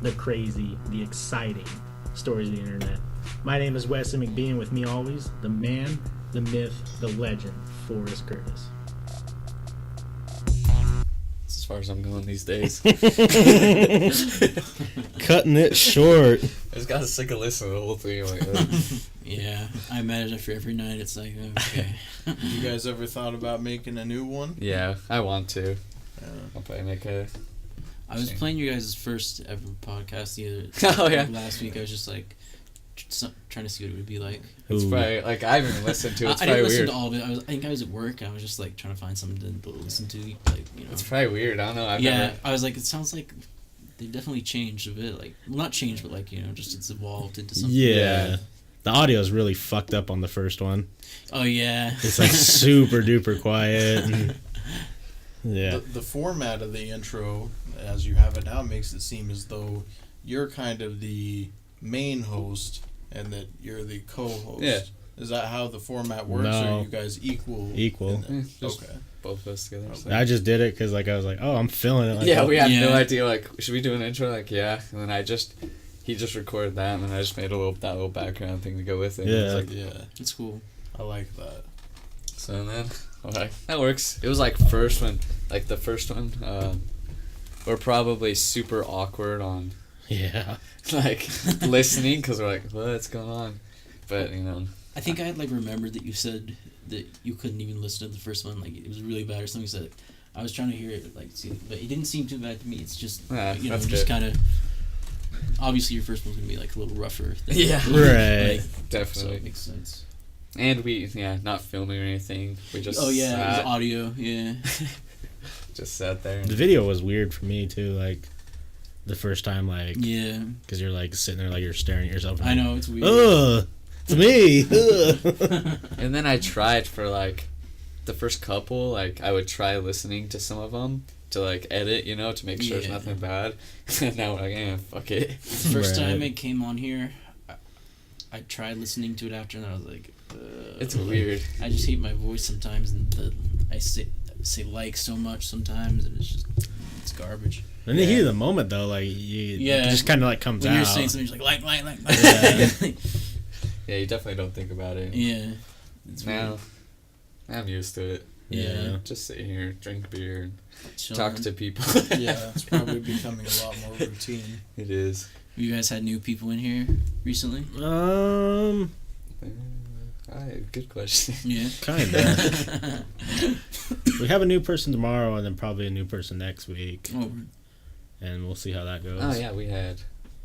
the crazy, the exciting stories of the internet. My name is Wesley McBee, and with me always, the man, the myth, the legend, Forrest Curtis. As far as I'm going these days. Cutting it short. I just got sick of listening to the whole thing. Like, yeah, I imagine after every night it's like, okay. You guys ever thought about making a new one? yeah, I want to. I'll probably make a... I was playing you guys' first ever podcast the other last week. I was just like trying to see what it would be like. It's probably like I haven't even listened to it. It's I probably didn't listen weird. to all of it. I think I was at work. And I was just like trying to find something to listen to. Like, you know. It's probably weird. I don't know. I was like, it sounds like they definitely changed a bit. Like, well, not changed, but like, you know, just it's evolved into something. Yeah. The audio is really fucked up on the first one. Oh yeah. It's like super duper quiet. And, yeah. The format of the intro, as you have it now, makes it seem as though you're kind of the main host and that you're the co-host. Yeah. Is that how the format works, or are you guys equal? Equal. Just Okay. both of us together. So. I just did it because like I was like, oh, I'm feeling it. Like, Yeah, oh. we had no idea. Like, should we do an intro? Like, yeah. And then he just recorded that, and then I just made that little background thing to go with it. Yeah. Like, It's cool. I like that. So then, okay, that works. It was like the first one, we're probably super awkward on, Yeah. like, listening, because we're like, what's going on? But, you know. I think I had like remembered that you said that you couldn't even listen to the first one. Like, it was really bad or something. So I was trying to hear it, like, but it didn't seem too bad to me. It's just, you know, just kind of. Obviously, your first one's gonna be like a little rougher. Yeah. Right. Like, Definitely. So it makes sense. And not filming or anything. We just it sat, was audio. Yeah. just sat there. The video was weird for me too. Like the first time, like because you're like sitting there, like you're staring at yourself. I know, it's weird. Ugh, it's me. Ugh. And then I tried for like the first couple. Like I would try listening to some of them to like edit, you know, to make sure there's nothing bad. And now we're like, yeah, fuck it. The first time it came on here, I tried listening to it after, and I was like, it's weird. I just hate my voice sometimes, and I say like so much sometimes, and it's garbage. In the heat of the moment, though, like it just kind of like comes when out. When you're saying something, you're like. Yeah, you definitely don't think about it. Yeah. Now, I'm used to it. Yeah. Just sit here, drink beer, and Chilling. talk to people. Yeah, it's probably becoming a lot more routine. It is. Have you guys had new people in here recently? Good question. Yeah. Kinda. We have a new person tomorrow, and then probably a new person next week. Oh. And we'll see how that goes. Oh yeah, we had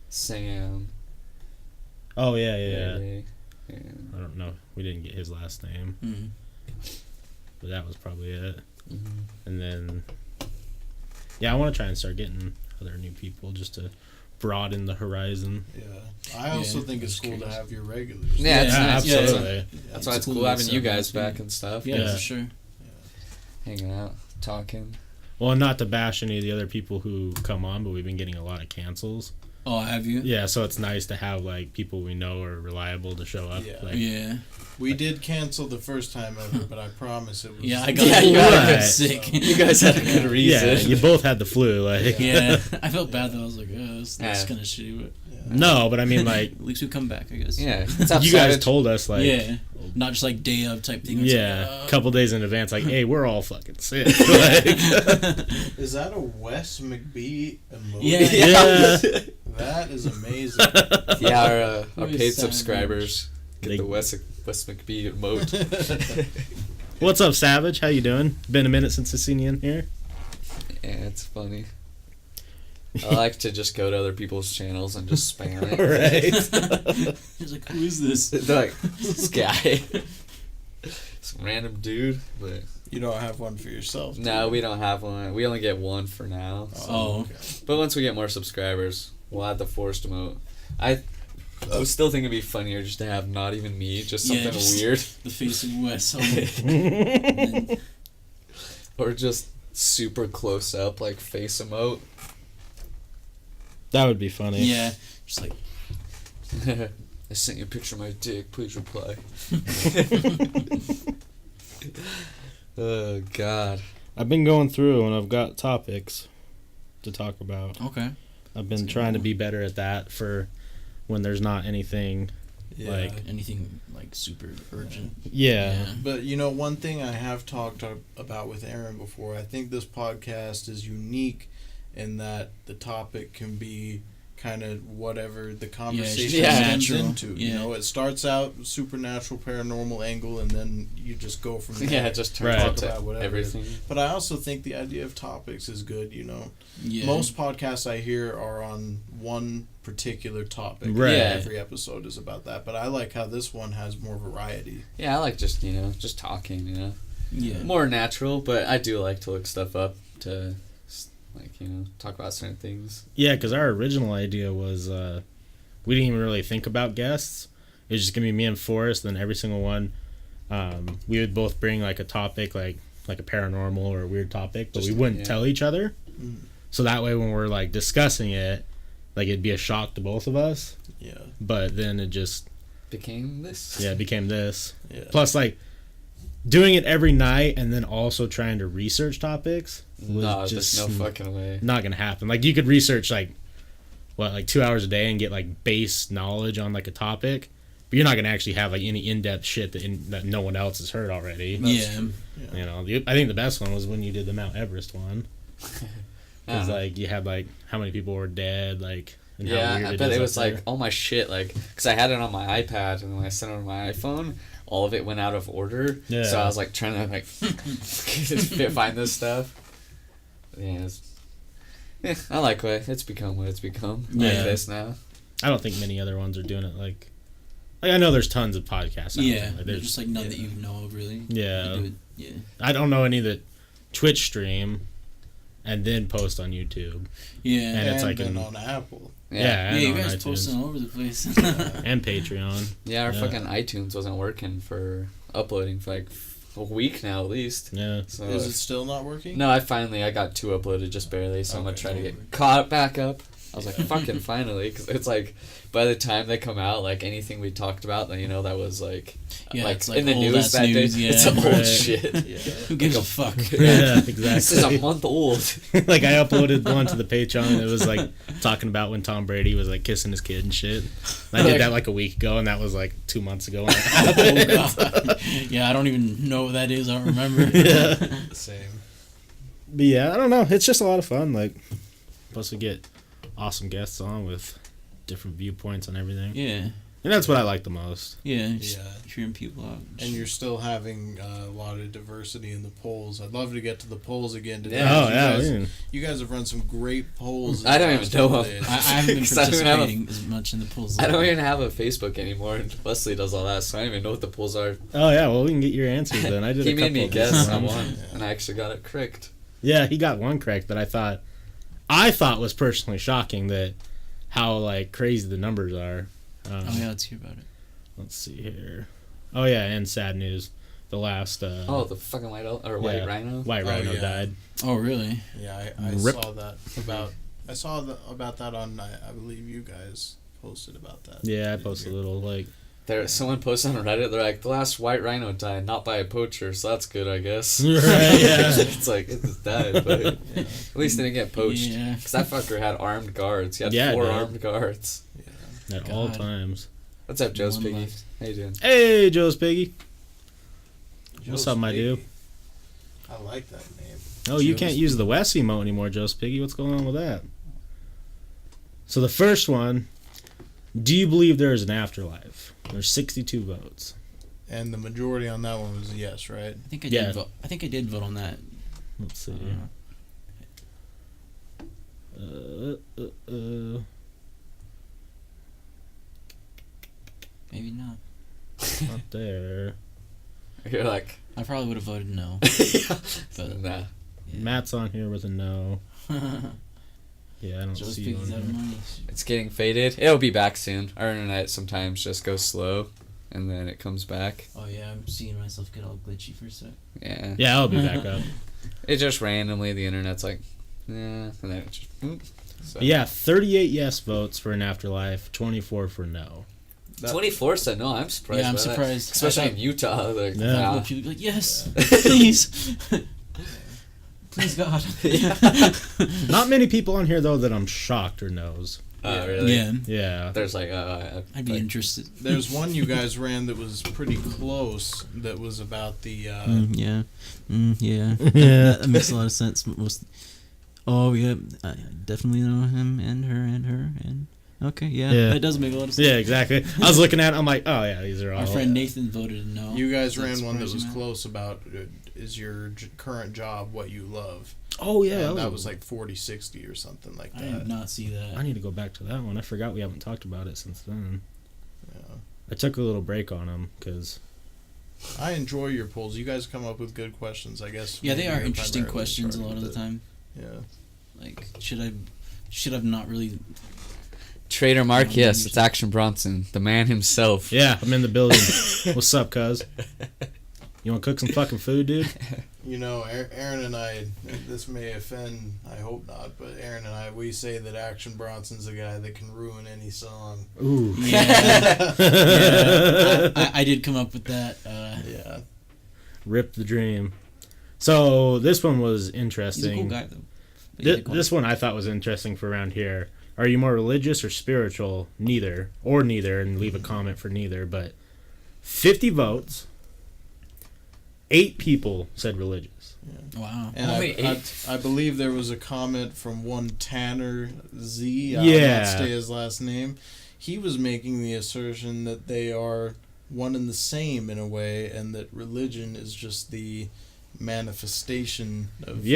Sam. Oh yeah. And I don't know. We didn't get his last name, but that was probably it. Mm-hmm. And then, I want to try and start getting other new people just to broaden the horizon. Yeah, I also think it's cool to have your regulars. Yeah, it's nice. Absolutely. That's why it's cool having you guys back and stuff. Yeah, for sure. Yeah. Hanging out, talking. Well, not to bash any of the other people who come on, but we've been getting a lot of cancels. Oh, have you? Yeah, so it's nice to have like people we know are reliable to show up. Yeah. Like, We did cancel the first time ever, but I promise it was. Yeah, I got sick. You guys had a good reason. Yeah, you both had the flu. Like, yeah, I felt bad though. I was like, that's kind of shitty, but. No, but I mean, like, at least we come back, I guess. Yeah, you guys told us, like, not just like day of type thing. A couple days in advance, like, hey, we're all fucking sick. Like, is that a Wes McBee emoji? Yeah. That is amazing. Yeah, our paid subscribers get the Wes McBee emote. What's up, Savage? How you doing? Been a minute since I've seen you in here. Yeah, it's funny. I like to just go to other people's channels and just spam it. Right. He's like, who is this? They're like, this guy. Some random dude, but... You don't have one for yourself? No, we don't have one. We only get one for now. Oh. Okay. But once we get more subscribers, we'll add the forced emote. I was still thinking it'd be funnier just to have not even me, just something weird. The face of Wes. Or just super close up, like face emote. That would be funny. Yeah. Just like... I sent you a picture of my dick. Please reply. Oh, God. I've been going through and I've got topics to talk about. Okay. I've been trying to be better at that for when there's not anything anything like super urgent. Yeah. But one thing I have talked about with Aaron before, I think this podcast is unique in that the topic can be kind of whatever the conversation turns into. It starts out supernatural, paranormal angle, and then you just go from there. Yeah, it just turns out to everything. But I also think the idea of topics is good. Most podcasts I hear are on one particular topic. Right. Yeah. Every episode is about that. But I like how this one has more variety. Yeah, I like just just talking. Yeah. More natural, but I do like to look stuff up to. Talk about certain things. Yeah, because our original idea was we didn't even really think about guests. It was just gonna be me and Forrest. Then every single one, we would both bring like a topic, like a paranormal or a weird topic, but we wouldn't tell each other. Mm. So that way, when we're like discussing it, like it'd be a shock to both of us. Yeah. But then it just became this. Yeah, it became this. Yeah. Plus, like doing it every night and then also trying to research topics. There's no fucking way. Not gonna happen. Like you could research like 2 hours a day and get like base knowledge on like a topic, but you're not gonna actually have like any in-depth shit that no one else has heard already. I think the best one was when you did the Mount Everest one, because like you had like how many people were dead, like. I bet it was like all my shit, like because I had it on my iPad and when I sent it on my iPhone, all of it went out of order. Yeah. So I was like trying to like find this stuff. Yeah, I like it's become what it's become. Yeah. Like this now. I don't think many other ones are doing it like I know there's tons of podcasts out there. Like, there's just like none that you know of really. Yeah. I don't know any that Twitch stream and then post on YouTube. Yeah. And it's like on Apple. Yeah, you guys posting all over the place. And Patreon. Yeah, our fucking iTunes wasn't working for uploading for like a week now at least. Yeah. So is it still not working? No, I got 2 uploaded just barely, so I'm going to try to get caught back up. I was like, fucking finally, because it's like, by the time they come out, like, anything we talked about, that was like like in the news that day, it's old shit. Yeah. Who gives a fuck? Yeah, exactly. This is a month old. Like, I uploaded one to the Patreon, it was like, talking about when Tom Brady was like, kissing his kid and shit. And I did that like a week ago, and that was like 2 months ago. Yeah, I don't even know what that is, I don't remember. Yeah. Same. But yeah, I don't know, it's just a lot of fun, like, plus we get awesome guests on with different viewpoints on everything. Yeah. And that's what I like the most. Yeah, hearing people out. And you're still having a lot of diversity in the polls. I'd love to get to the polls again today. Yeah. You guys have run some great polls. I don't even know. I haven't been participating as much in the polls. I don't even have a Facebook anymore, and Wesley does all that, so I don't even know what the polls are. Oh, yeah, well, we can get your answers then. I did he a couple made me of guess on one, and I actually got it correct. Yeah, he got one correct that I thought was personally shocking, that how like crazy the numbers are. Let's hear about it. Let's see here. Oh yeah, and sad news. The last. The fucking white rhino. White rhino died. Oh really? Yeah, I saw that about that on. I believe you guys posted about that. Yeah, I posted a little like. Someone posted on Reddit, they're like, the last white rhino died, not by a poacher, so that's good, I guess. Right, yeah. It's like, it just died, but at least they didn't get poached. Yeah. Because that fucker had armed guards. He had 4 armed guards. Yeah. At all times. What's up, Joe's Piggy? How you doing? Hey, Joe's Piggy. What's up, my dude? I like that name. Oh, you can't use the West emote anymore, Joe's Piggy. What's going on with that? So the first one, do you believe there is an afterlife? There's 62 votes. And the majority on that one was yes, right? I think I did vote. I think I did vote on that. Let's see. Maybe not. Not there. You're like... I probably would have voted no. But nah. Yeah. Matt's on here with a no. Yeah, I don't see you on here. It's getting faded. It'll be back soon. Our internet sometimes just goes slow, and then it comes back. Oh yeah, I'm seeing myself get all glitchy for a sec. Yeah. Yeah, I'll be back up. It just randomly, the internet's like, and then it just... So. Yeah, 38 yes votes for an afterlife, 24 for no. 24 said no. I'm surprised. Yeah, I'm surprised. Especially in Utah. Like, yeah. People be like, yes, please. Please God. Not many people on here though that I'm shocked or knows. Really? Yeah. There's like, I'd be interested. There's one you guys ran that was pretty close. That was about the. Yeah. That makes a lot of sense. I definitely know him and her. Okay, yeah, that does make a lot of sense. Yeah, exactly. I was looking at it, I'm like, oh yeah, these are all. Our friend Nathan voted no. You guys ran one that was close about is your current job what you love. Oh yeah, that was like 40-60 or something like that. I did not see that. I need to go back to that one. I forgot we haven't talked about it since then. Yeah. I took a little break on them because I enjoy your polls. You guys come up with good questions, I guess. Yeah, they are interesting questions a lot of the time. Yeah. Like, should I've not really... Trader Mark, yes, it's Action Bronson, the man himself. Yeah, I'm in the building. What's up, cuz? You want to cook some fucking food, dude? You know, Aaron and I, this may offend, I hope not, but Aaron and I, we say that Action Bronson's a guy that can ruin any song. Ooh. Yeah. I did come up with that. Yeah. Rip the dream. So, this one was interesting. He's a cool guy, though. This one I thought was interesting for around here. Are you more religious or spiritual? Neither. Or neither, and leave a comment for neither. But 50 votes. 8 people said religious. Yeah. Wow. And Only 8? I believe there was a comment from one Tanner Z. I'll not say his last name. He was making the assertion that they are one and the same in a way, and that religion is just the manifestation of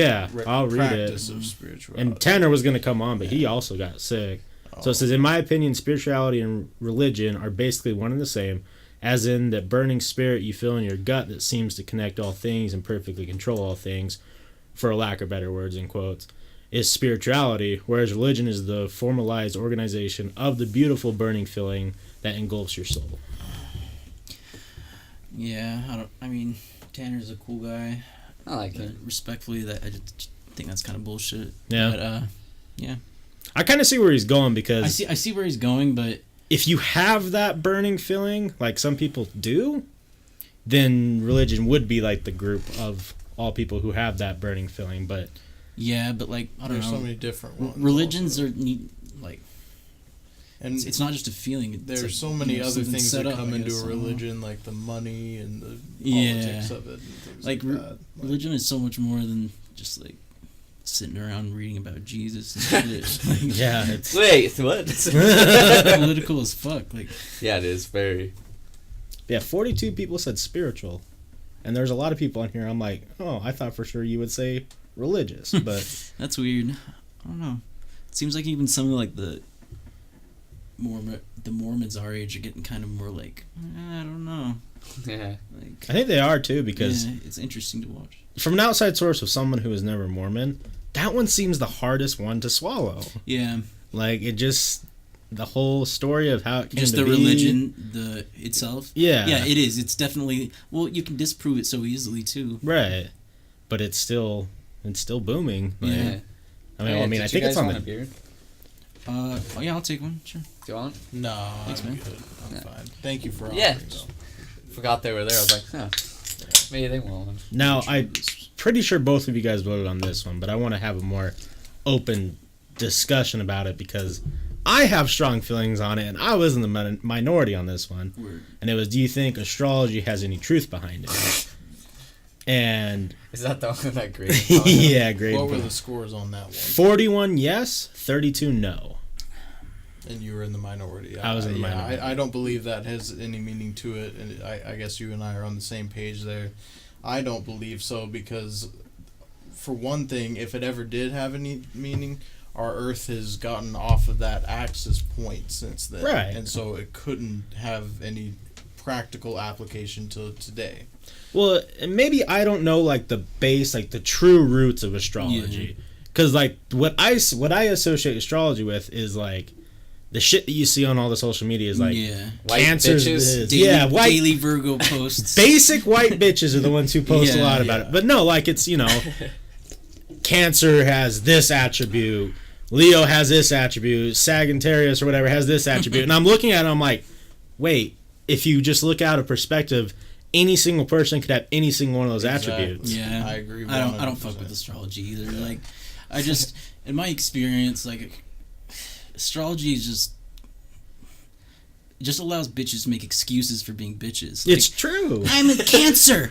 I'll read practice it. Of spirituality. And Tanner was going to come on, but he also got sick. So it says, in my opinion, spirituality and religion are basically one and the same, as in that burning spirit you feel in your gut that seems to connect all things and perfectly control all things, for a lack of better words in quotes, is spirituality, whereas religion is the formalized organization of the beautiful burning feeling that engulfs your soul. Yeah, I mean, Tanner's a cool guy. I like him. Respectfully, I just think that's kind of bullshit. Yeah. But, yeah. I kind of see where he's going because... I see where he's going, but... If you have that burning feeling, like some people do, then religion would be like the group of all people who have that burning feeling, but... Yeah, but like, I don't know. There's so many different ones. Religions are neat, like... And it's not just a feeling. There's so many other things that come into a religion, like the money and the politics of it. And things like that. Religion is so much more than just like sitting around reading about Jesus and shit. Like, yeah, it's... Wait, what? Political as fuck. Like, yeah, it is very... Yeah, 42 people said spiritual. And there's a lot of people on here, I'm like, oh, I thought for sure you would say religious, but... That's weird. I don't know. It seems like even some of like the Mormons our age are getting kind of more like, I don't know. Yeah. Like, I think they are too, because it's interesting to watch. From an outside source of someone who is never Mormon, that one seems the hardest one to swallow. Yeah. Like, it just... The whole story of how it came just to the be. religion, itself. Yeah. Yeah, it is. It's definitely... Well, you can disprove it so easily, too. Right. But it's still booming. Like, yeah. I think it's on the... beer? Oh, yeah, I'll take one. Sure. Do you want? No, thanks, I'm man. good. I'm fine. Thank you for offering, Yeah. though. Forgot they were there. I was like, huh. Maybe they won't. Now, I'm pretty sure both of you guys voted on this one, but I want to have a more open discussion about it because I have strong feelings on it, and I was in the minority on this one. Word. And it was, do you think astrology has any truth behind it? And... Is that the one that grade? Yeah, grade. What were the scores on that one? 41 yes, 32 no. And you were in the minority. I was in the minority. I don't believe that has any meaning to it, and I guess you and I are on the same page there. I don't believe so because, for one thing, if it ever did have any meaning, our Earth has gotten off of that axis point since then. Right. And so it couldn't have any practical application till today. Well, maybe I don't know, like, the base, like, the true roots of astrology. Because, like, what I associate astrology with is, like, the shit that you see on all the social media is, like, Cancer's this. Daily Virgo posts. Basic white bitches are the ones who post a lot about it. But no, like, it's, Cancer has this attribute, Leo has this attribute, Sagittarius or whatever has this attribute. And I'm looking at it, I'm like, wait, if you just look out of perspective, any single person could have any single one of those attributes. Yeah, I agree. 100%. I don't fuck with astrology either. Like, I just, in my experience, like, astrology is just allows bitches to make excuses for being bitches. Like, It's true. I'm a Cancer.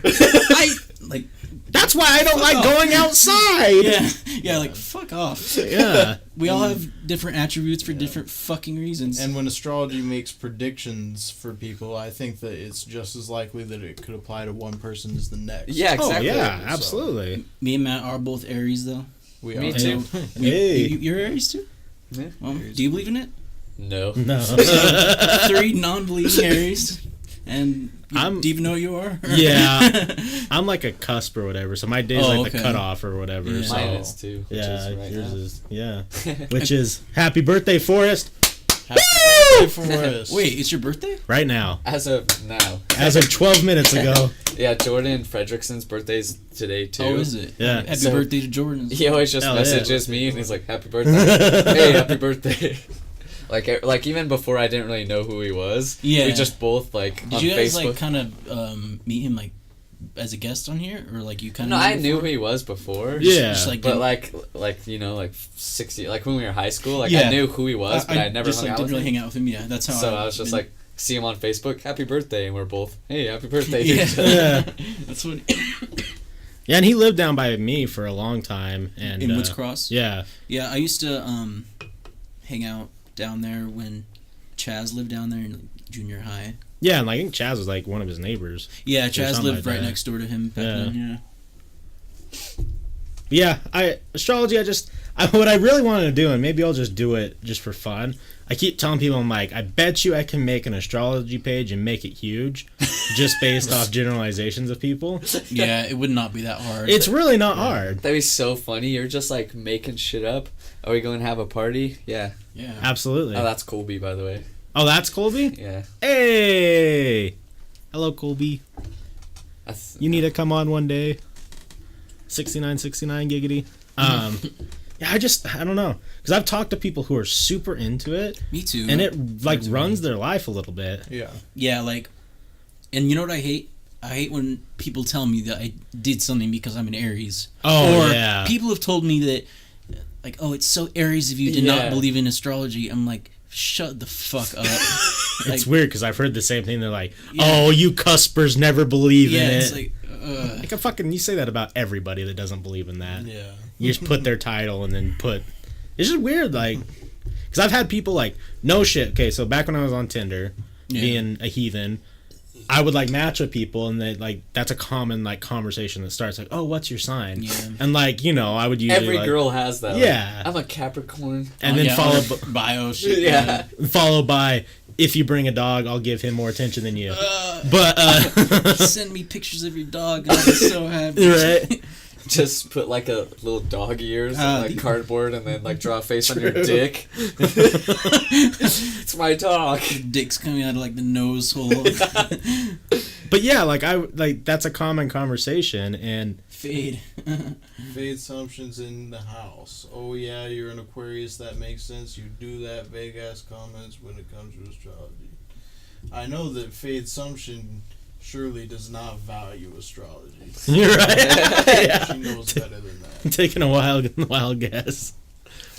That's why I don't like going outside. Yeah, like, fuck off. Yeah. We all have different attributes for different fucking reasons. And when astrology makes predictions for people, I think that it's just as likely that it could apply to one person as the next. Yeah, exactly. Oh, yeah, absolutely. Me and Matt are both Aries, though. Me too. Hey. You're Aries, too? Yeah. Well, do you believe in it? No. No. 3 non-believing Aries. And do you even know who you are? Yeah. I'm like a cusp or whatever, so my day's like the okay. cutoff or whatever. Yeah. So. Mine is too. Which Yeah, is right yours now. is, yeah. Which is happy birthday, Forrest. Happy birthday for us. Wait, it's your birthday? Right now. As of now. As of 12 minutes ago. Yeah, Jordan Fredrickson's birthday's today too. Oh, is it? Yeah. Happy So- birthday to Jordan. He always just Hell messages me and he's like, "Happy birthday!" Hey, happy birthday! Like even before I didn't really know who he was. Yeah. We just both like Did on you guys Facebook. like kind of meet him like as a guest on here, or like you kind No, of? I knew who he was before. Yeah. Just, like, But like you know, like 60, like when we were in high school, like Yeah. I knew who he was, but I never just hung out didn't with really him. hang out with him. Yeah, that's how. So I've I was just been- like, see him on Facebook, happy birthday, and we're both, hey, happy birthday. Yeah. to each other. Yeah. that's what. Yeah, and he lived down by me for a long time. And In Woods Cross. Yeah. Yeah, I used to hang out down there when Chaz lived down there in like, junior high. Yeah, and like, I think Chaz was like one of his neighbors. Yeah, Chaz something lived like right that. next door to him back Yeah. then. But yeah, astrology, what I really wanted to do, and maybe I'll just do it just for fun. I keep telling people, I'm like, I bet you I can make an astrology page and make it huge, just based off generalizations of people. Yeah, it would not be that hard. It's really not hard. That'd be so funny. You're just like making shit up. Are we going to have a party? Yeah. Yeah. Absolutely. Oh, that's Colby, by the way. Oh, that's Colby? Yeah. Hey! Hello, Colby. That's, You need to come on one day. 6969 giggity. Yeah, I don't know. Because I've talked to people who are super into it. Me too. And it, like, runs their life a little bit. Yeah. Yeah, like, and you know what I hate? I hate when people tell me that I did something because I'm an Aries. Oh, or yeah. people have told me that, like, oh, it's so Aries of you to Yeah. not believe in astrology. I'm like, shut the fuck up. It's weird because I've heard the same thing. They're like, Yeah. "Oh, you cuspers never believe Yeah, in it." it's like, Like a fucking, you say that about everybody that doesn't believe in that. Yeah. You just put their title and then it's just weird, like, because I've had people like, no shit. Okay, so back when I was on Tinder, being a heathen, I would like match with people, and they like that's a common like conversation that starts like, "Oh, what's your sign?" Yeah. And like, you know, I would usually every like, girl has that. Yeah. Like, I'm a Capricorn. and then bio shit. Yeah. followed by, "If you bring a dog, I'll give him more attention than you." But Send me pictures of your dog. And I'll be so happy. right. Just put like a little dog ears on like the- cardboard and then like draw a face on your dick. It's my dog. Dick's coming out of like the nose hole. But yeah, like that's a common conversation, and Fade. Vague assumptions in the house. Oh yeah, you're an Aquarius. That makes sense. You do that vague ass comments when it comes to astrology. I know that Fade Assumption surely does not value astrology. you're right. Yeah. She knows better than that. Taking a wild guess.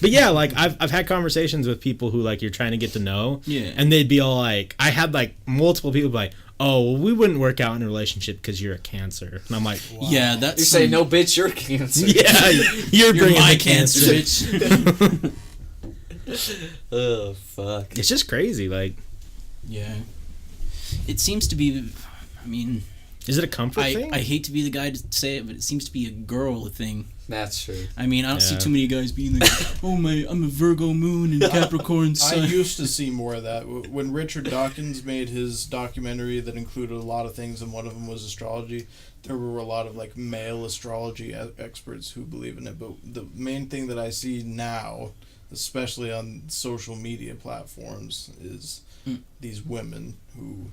But yeah, like I've had conversations with people who like you're trying to get to know, Yeah. and they'd be all like, I had like multiple people be like, "Oh, well, we wouldn't work out in a relationship because you're a Cancer," and I'm like, Wow. Yeah, that's. You say, no, bitch, you're Cancer. "Yeah, you're You're bringing my the Cancer, bitch. Oh, fuck. It's just crazy. Like, Yeah. It seems to be. I mean, is it a comfort thing? I hate to be the guy to say it, but it seems to be a girl thing. That's true. I mean, I don't see Yeah. too many guys being like, "Oh I'm a Virgo moon and Capricorn I sun." used to see more of that. When Richard Dawkins made his documentary that included a lot of things, and one of them was astrology, there were a lot of like male astrology experts who believe in it. But the main thing that I see now, especially on social media platforms, is these women who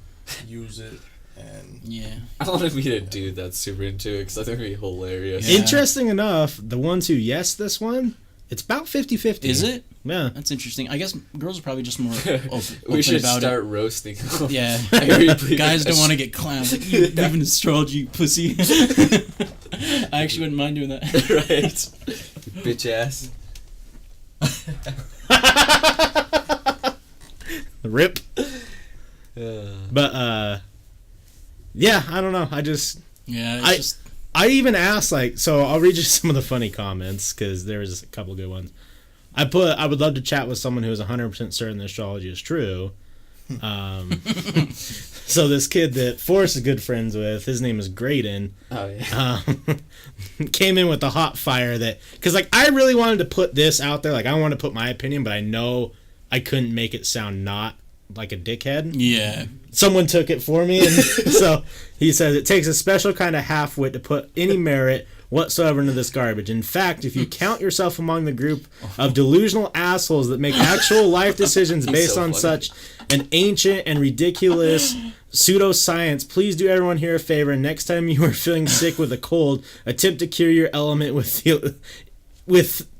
use it. And Yeah. I want to meet a dude that's super into it because I think it'd be hilarious. Yeah. Interesting enough, the ones who yes this one It's about 50-50. Is it? Yeah. That's interesting. I guess girls are probably just more open We should about start it. roasting. Yeah. Guys don't want to get clowned. Like, you believe in astrology, pussy. I actually wouldn't mind doing that. Right. Bitch ass. Rip. But, yeah, I don't know. I even asked, like, so I'll read you some of the funny comments, because there was a couple good ones. I would love to chat with someone who is 100% certain that astrology is true. So this kid that Forrest is good friends with, his name is Graydon. Oh, yeah. Came in with the hot fire that, because, like, I really wanted to put this out there. Like, I want to put my opinion, but I know I couldn't make it sound not like a dickhead. Yeah. Someone took it for me, and so he says it takes a special kind of half-wit to put any merit whatsoever into this garbage. In fact, if you count yourself among the group of delusional assholes that make actual life decisions based on such an ancient and ridiculous pseudoscience, please do everyone here a favor. Next time you are feeling sick with a cold, attempt to cure your ailment with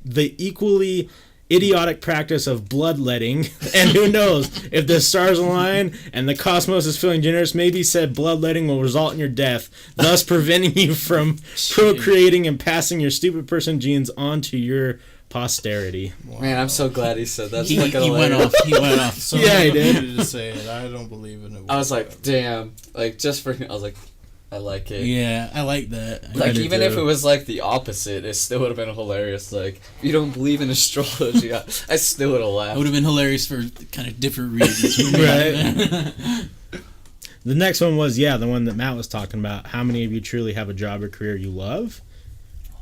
the equally idiotic practice of bloodletting, and who knows, if the stars align and the cosmos is feeling generous, maybe said bloodletting will result in your death, thus preventing you from procreating and passing your stupid person genes on to your posterity. Wow. Man, I'm so glad he said that. He went off. He went off. So yeah, he did. To say it. I don't believe in it. I was like, damn. Like, just for him, I was like, I like it. Yeah, I like that. Like, even if it was, like, the opposite, it still would have been hilarious. Like, if you don't believe in astrology, I still would have laughed. It would have been hilarious for kind of different reasons. Right. The next one was, the one that Matt was talking about. How many of you truly have a job or career you love?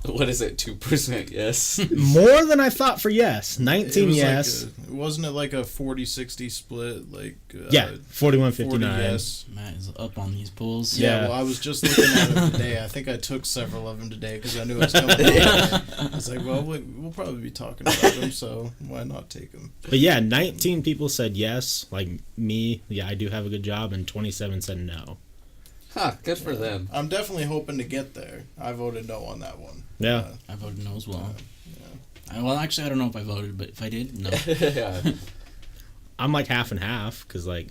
What is it? 2% yes. More than I thought for yes. 19 yes. Wasn't it like a 40-60 split? Like 41-59. Yes. Matt is up on these polls. Yeah, well, I was just looking at them today. I think I took several of them today because I knew it was coming up. I was like, well, we'll probably be talking about them, so why not take them? But 19 people said yes. Like me, I do have a good job, and 27 said no. Huh, good for them. I'm definitely hoping to get there. I voted no on that one. Yeah. I voted no as well. Well, actually, I don't know if I voted, but if I did, no. Yeah. I'm like half and half, because, like,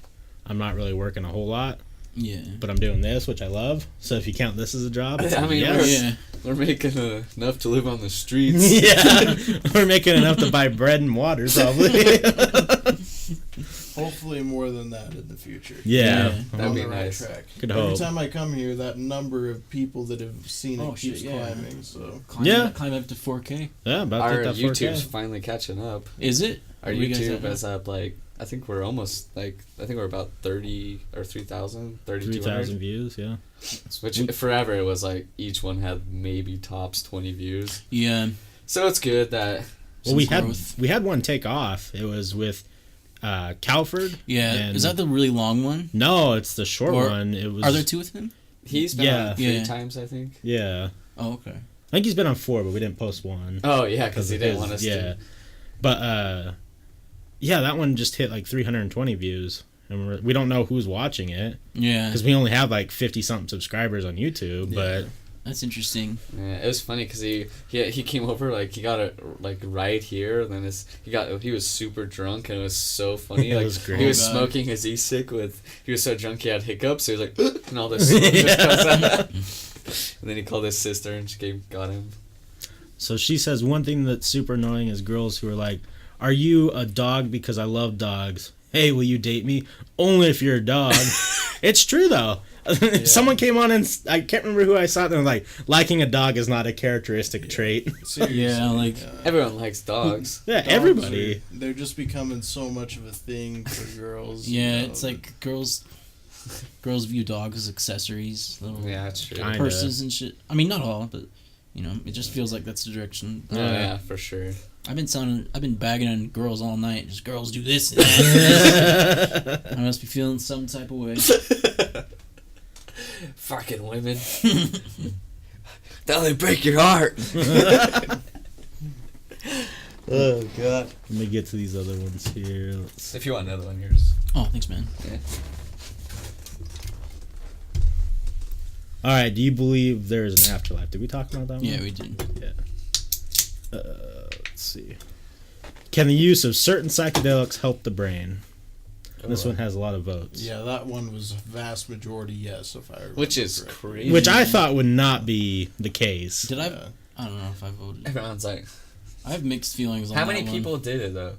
I'm not really working a whole lot. Yeah. But I'm doing this, which I love. So if you count this as a job, it's we're making enough to live on the streets. Yeah. We're making enough to buy bread and water, probably. Hopefully more than that in the future. Yeah. That'd be nice. Track. Good Every hope. time I come here, that number of people that have seen it keeps climbing. So climb up to 4K. Yeah, about our to hit that 4K. YouTube's finally catching up. Is it? Our YouTube is up, like, I think we're almost, like, I think we're about 30 or 3,000, 3,000 views, yeah. Which forever it was like each one had maybe tops 20 views. Yeah. So it's good that. Well, we had one take off. It was with Calford. Yeah. Is that the really long one? No, it's the short one. It was. Are there two with him? He's been on 3 times, I think. Yeah. Oh, okay. I think he's been on 4, but we didn't post one. Oh, yeah, because he didn't want us to. But, that one just hit like 320 views. And we don't know who's watching it. Yeah. Because we only have like 50-something subscribers on YouTube, but... That's interesting. Yeah, it was funny because he came over, like, he got it, like, right here, and then he was super drunk, and it was so funny. Like, it was great. He was smoking his e-cig he was so drunk he had hiccups, so he was like, and all this smoke just comes out. And then he called his sister, and she got him. So she says, one thing that's super annoying is girls who are like, are you a dog because I love dogs? Hey, will you date me? Only if you're a dog. It's true, though. Yeah. Someone came on and I can't remember who I saw it, and they're like, liking a dog is not a characteristic trait. Everyone likes dogs. Yeah, dogs everybody. They're just becoming so much of a thing for girls. Yeah, it's like girls view dogs as accessories, little that's true. purses and shit. I mean, not all, but it just feels like that's the direction. Oh yeah, for sure. I've been bagging on girls all night. Just girls do this and that. I must be feeling some type of way. Fucking women. They'll break your heart. Oh god. Let me get to these other ones here. If you want another one, yours. Oh, thanks, man. Yeah. All right. Do you believe there is an afterlife? Did we talk about that one? Yeah, we did. Yeah. Let's let's see. Can the use of certain psychedelics help the brain? This one has a lot of votes. Yeah, that one was vast majority yes, if I remember. Which is correctly. crazy. Which I thought would not be the case. Did I? I don't know if I voted. Everyone's like... I have mixed feelings on How that many one. people did it, though?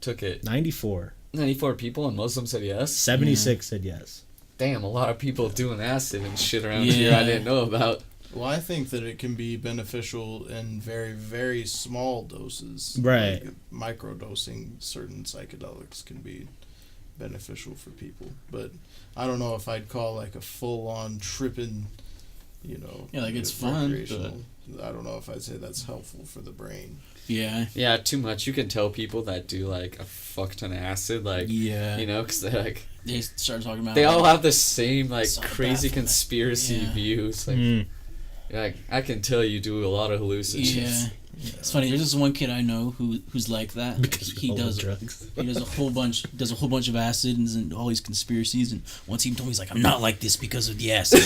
Took it? 94. 94 people, and most of them said yes? 76 said yes. Damn, a lot of people doing acid and shit around here I didn't know about. Well, I think that it can be beneficial in very, very small doses. Right. Like microdosing certain psychedelics can be beneficial for people. But I don't know if I'd call like a full-on tripping, Yeah, like it's fun, I don't know if I'd say that's helpful for the brain. Yeah. Yeah, too much. You can tell people that do, like, a fuck ton of acid, like, because they're, like... They start talking about... They all have the same, like, crazy bad conspiracy views. Like, like, I can tell you do a lot of hallucinations. Yeah. It's funny. There's this one kid I know who's like that. Because he does drugs. He does a whole bunch of acid and all these conspiracies. And once he told me, he's like, I'm not like this because of the acid.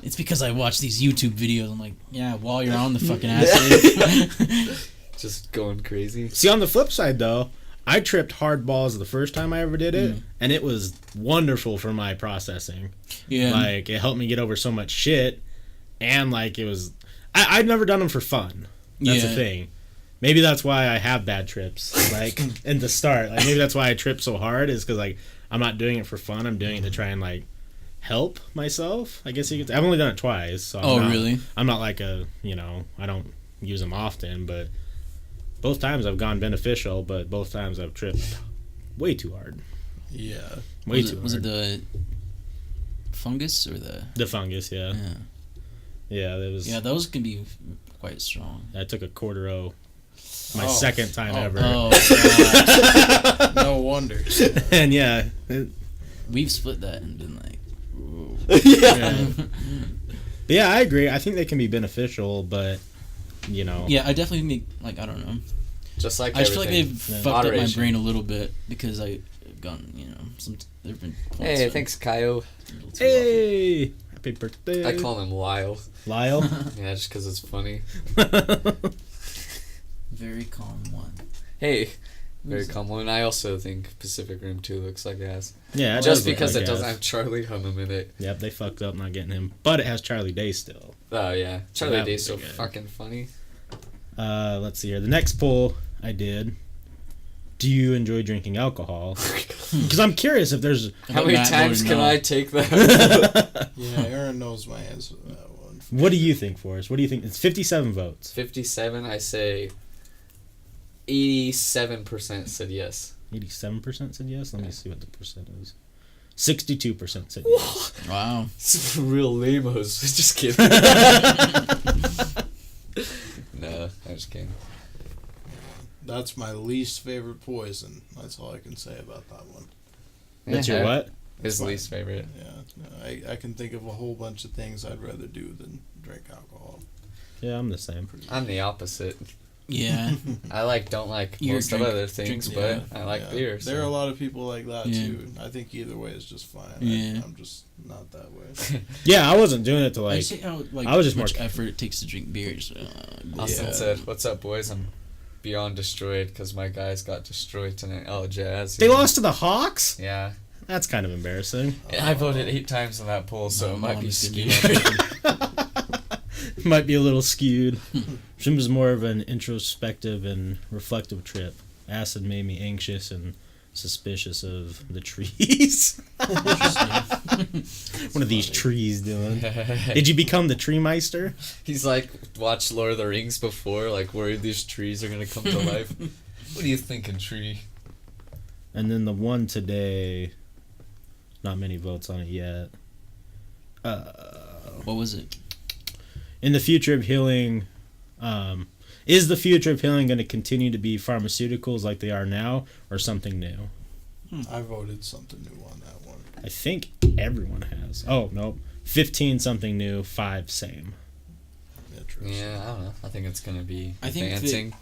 It's because I watch these YouTube videos. I'm like, yeah, while you're on the fucking acid. Just going crazy. See, on the flip side, though, I tripped hard balls the first time I ever did it, and it was wonderful for my processing. Yeah. Like, it helped me get over so much shit, and, like, it was... I'd never done them for fun. That's the thing. Maybe that's why I have bad trips, like, in the start. Like, maybe that's why I trip so hard, is because, like, I'm not doing it for fun. I'm doing it to try and, like, help myself, I guess you could say. I've only done it twice. So really? I'm not like I don't use them often, but both times I've gone beneficial, but both times I've tripped way too hard. Yeah. Way too hard. Was it the fungus or the fungus, yeah. Yeah, that was... Yeah, those can be quite strong. I took a quarter O my second time ever. Oh, God. No wonder. And yeah. We've split that and been like... Yeah, I agree. I think they can be beneficial, but, Yeah, I definitely think, like, I don't know. Just like I just feel like they've fucked up my Moderation. brain a little bit because I've gone, there have been points. Hey, thanks, Kyle. Hey! Happy birthday. I call him Lyle. Lyle? Yeah, just because it's funny. Very calm one. Hey, very calm one. I also think Pacific Rim 2 looks like ass. Yeah, just because it doesn't have Charlie Hunnam in it. Yep, they fucked up not getting him. But it has Charlie Day still. Oh, yeah. Charlie that Day's so would be good. fucking funny. Let's see here. The next poll I did. Do you enjoy drinking alcohol? Because I'm curious if there's... How many times can I take that? Yeah, Aaron knows my answer to that one. What do you think, Forrest? What do you think? It's 57 votes. 57, I say 87% said yes. 87% said yes? Let me see what the percent is. 62% said yes. Wow. It's real lamos. Just kidding. No, I'm just kidding. That's my least favorite poison. That's all I can say about that one. That's your what? His least favorite. Yeah, I can think of a whole bunch of things I'd rather do than drink alcohol. Yeah, I'm the same. I'm the opposite. Yeah. I don't like most of other things, but I like beer. So. There are a lot of people like that too. I think either way is just fine. Yeah. I'm just not that way. Yeah, I wasn't doing it to I see how I was just much more effort it takes to drink beer. Just, Austin said, "What's up, boys? I'm beyond destroyed because my guys got destroyed tonight. Oh, Jazz. They lost to the Hawks? Yeah. That's kind of embarrassing. I voted 8 times in that poll, so it might be skewed. Might be a little skewed. Jim was more of an introspective and reflective trip. Acid made me anxious and suspicious of the trees. What are these trees doing? Did you become the tree meister? He's like, watched Lord of the Rings before, like worried these trees are going to come to life. What are you thinking, tree? And then the one today, not many votes on it yet. what was it? In the future of healing, is the future of healing going to continue to be pharmaceuticals like they are now, or something new? I voted something new on that one. I think everyone has. Oh, nope. 15 something new, 5 same. Yeah, I don't know. I think it's going to be I think advancing.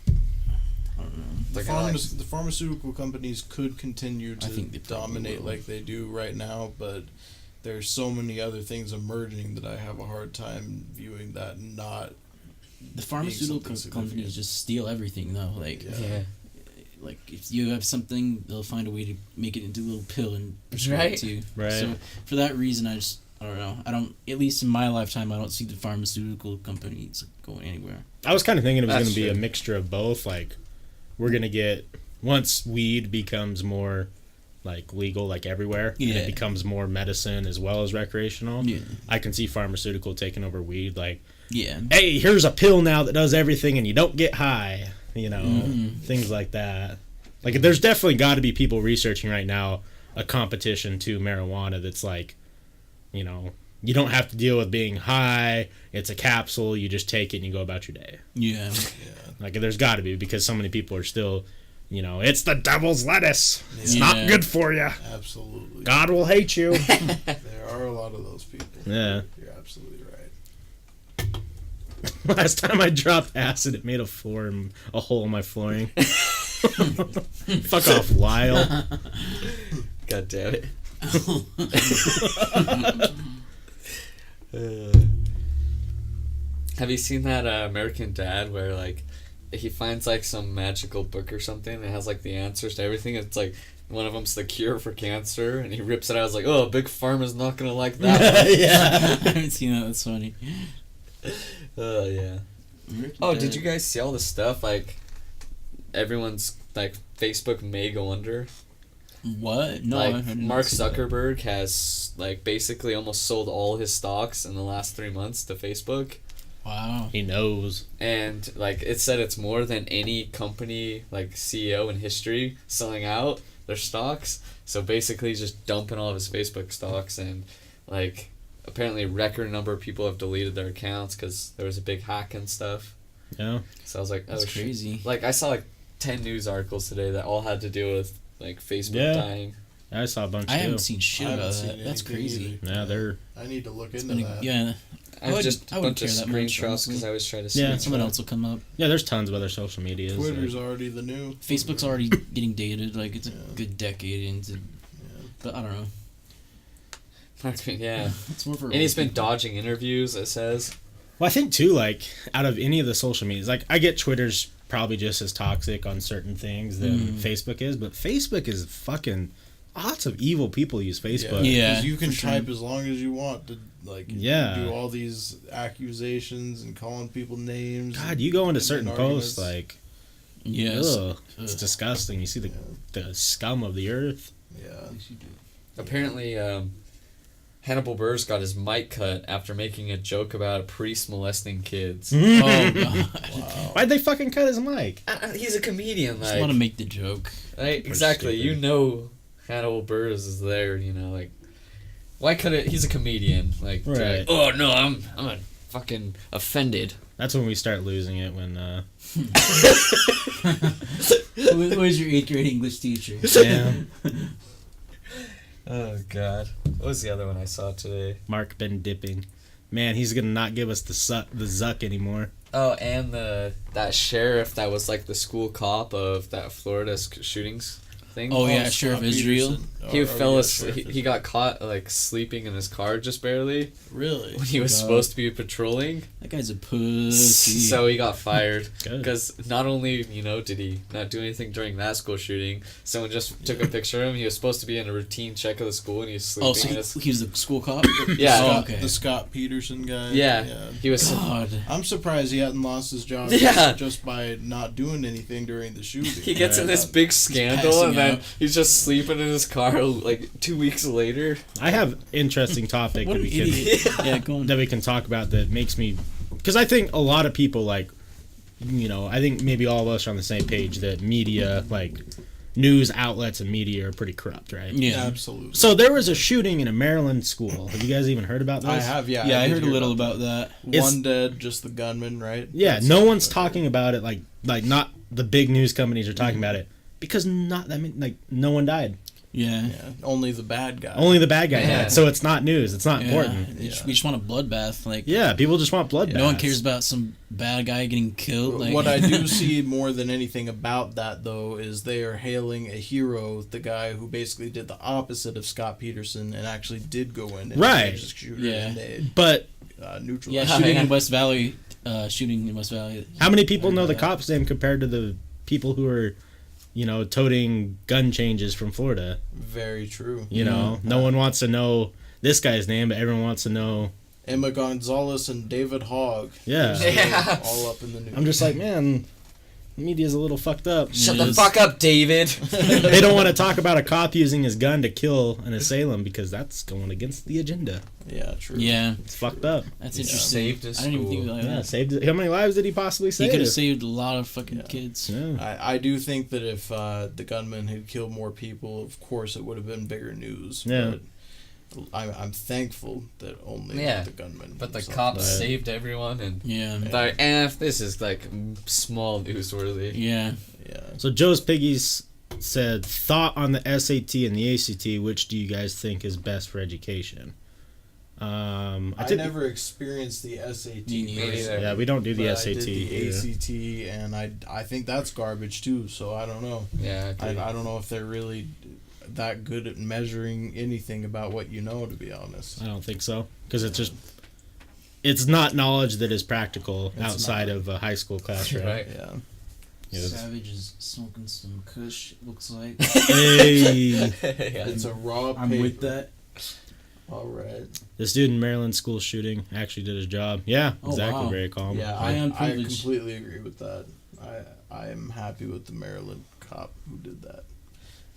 I don't know. The pharmaceutical companies could continue to dominate will. like they do right now, but there's so many other things emerging that I have a hard time viewing that not the pharmaceutical companies just steal everything though. Like, like if you have something, they'll find a way to make it into a little pill and prescribe it to you. Right. So for that reason, I don't know. I don't, at least in my lifetime, I don't see the pharmaceutical companies going anywhere. I was kind of thinking it was going to be a mixture of both. Like, we're going to get, once weed becomes more like legal, like everywhere, and it becomes more medicine as well as recreational, I can see pharmaceutical taking over weed. Like, hey, here's a pill now that does everything and you don't get high, you know, things like that. Like, there's definitely got to be people researching right now a competition to marijuana that's like, you know, you don't have to deal with being high. It's a capsule. You just take it and you go about your day. Yeah. Like, there's got to be, because so many people are still, you know, it's the devil's lettuce. It's not good for you. Absolutely. God will hate you. There are a lot of those people. Yeah. You're absolutely right. Last time I dropped acid, it made a hole in my flooring. Fuck off, Lyle. God damn it. Have you seen that American Dad where like he finds like some magical book or something that has like the answers to everything? It's like one of them's the cure for cancer, and he rips it out. I was like, oh, Big Pharma's not gonna like that. I haven't seen that. That's funny. Oh yeah. Did you guys see all the stuff like everyone's like Facebook may go under? What? No, like Mark Zuckerberg has like basically almost sold all his stocks in the last 3 months to Facebook. Wow. He knows. And like it said, it's more than any company like CEO in history selling out their stocks. So basically he's just dumping all of his Facebook stocks, and like apparently a record number of people have deleted their accounts because there was a big hack and stuff. Yeah. So I was like, that's crazy. Like I saw like 10 news articles today that all had to do with like Facebook dying. I saw a bunch. I haven't seen shit about that. That's crazy. Either. Yeah, I need to look into that. Yeah. I wouldn't care that much because I always try to see. Yeah, someone else will come up. Yeah, there's tons of other social medias. Twitter's already the new. Facebook's already getting dated. Like, it's a good decade into. But I don't know. Yeah. It's more for. And he's been dodging interviews, it says. Well, I think too, like, out of any of the social medias, like, I get Twitter's probably just as toxic on certain things than Facebook is, but Facebook is fucking. Lots of evil people use Facebook. Yeah, because you can type as long as you want to, like, do all these accusations and calling people names. God, you go into certain posts, like, yes, it's disgusting. You see the scum of the earth. Yeah. Apparently, Hannibal Buress got his mic cut after making a joke about a priest molesting kids. Oh, God. Wow. Why'd they fucking cut his mic? He's a comedian. Just want to make the joke. Right? Exactly. You know Hannibal Buress is there, you know, like, why could it? He's a comedian, like, right. Like, oh no, I'm a fucking offended. That's when we start losing it. When Who was your 8th grade English teacher? Damn. Oh God, what was the other one I saw today? Mark been dipping. Man, he's gonna not give us the Zuck anymore. Oh, and that sheriff that was like the school cop of that Florida shootings thing. Oh yeah, Sheriff Israel. He got caught like sleeping in his car just barely. Really? When he was supposed to be patrolling. That guy's a pussy. So he got fired because not only did he not do anything during that school shooting, someone just took a picture of him. He was supposed to be in a routine check of the school, and he was sleeping. Oh, so he was the school cop. Yeah. The Scott Peterson guy. Yeah. He was. God. I'm surprised he hadn't lost his job. Yeah. Just by not doing anything during the shooting. He gets in this big scandal, and then he's just sleeping in his car like 2 weeks later. I have interesting topic that we can talk about that makes me, because I think a lot of people like, I think maybe all of us are on the same page that media, like news outlets and media, are pretty corrupt, right? Yeah, absolutely. So there was a shooting in a Maryland school. Have you guys even heard about this? I have, yeah. Yeah, I heard a little about that. One dead, just the gunman, right? Yeah, no one's talking about it. Like not the big news companies are talking about it because no one died. Yeah. Only the bad guy. Only the bad guy died. So it's not news. It's not important. We just want a bloodbath. Like, people just want bloodbaths. No one cares about some bad guy getting killed. Like. What I do see more than anything about that, though, is they are hailing a hero, the guy who basically did the opposite of Scott Peterson and actually did go in and right. shooter and but neutralize. Yeah, shooting in West Valley shooting in West Valley. How many people know the cop's name compared to the people who are, toting gun changes from Florida? Very true. No one wants to know this guy's name, but everyone wants to know Emma Gonzalez and David Hogg. Yeah. All up in the news. I'm just like, man, the media's a little fucked up. Shut the fuck up, David. They don't want to talk about a cop using his gun to kill an assailant because that's going against the agenda. Yeah, true. Yeah. It's fucked up. That's interesting. Saved his I didn't even think school. of that. Saved. How many lives did he possibly save? He could have saved a lot of fucking kids. Yeah. I do think that if the gunman had killed more people, of course it would have been bigger news. Yeah. But I'm thankful that only the gunman. But the cops saved everyone, and this is like small newsworthy. Yeah. So Joe's Piggies said, thought on the SAT and the ACT, which do you guys think is best for education? I never experienced the SAT. Yeah, we don't do the SAT. I did the ACT, and I think that's garbage too. So I don't know. Yeah, I don't know if they're really that good at measuring anything about what you know. To be honest, I don't think so, because it's not knowledge that is practical outside of a high school classroom. Right. Yeah. Savage is smoking some kush, it looks like. Hey. It's a raw paper. I'm with that. All right. This dude in Maryland school shooting actually did his job. Yeah, exactly. Wow. Very calm. Yeah, I completely agree with that. I am happy with the Maryland cop who did that.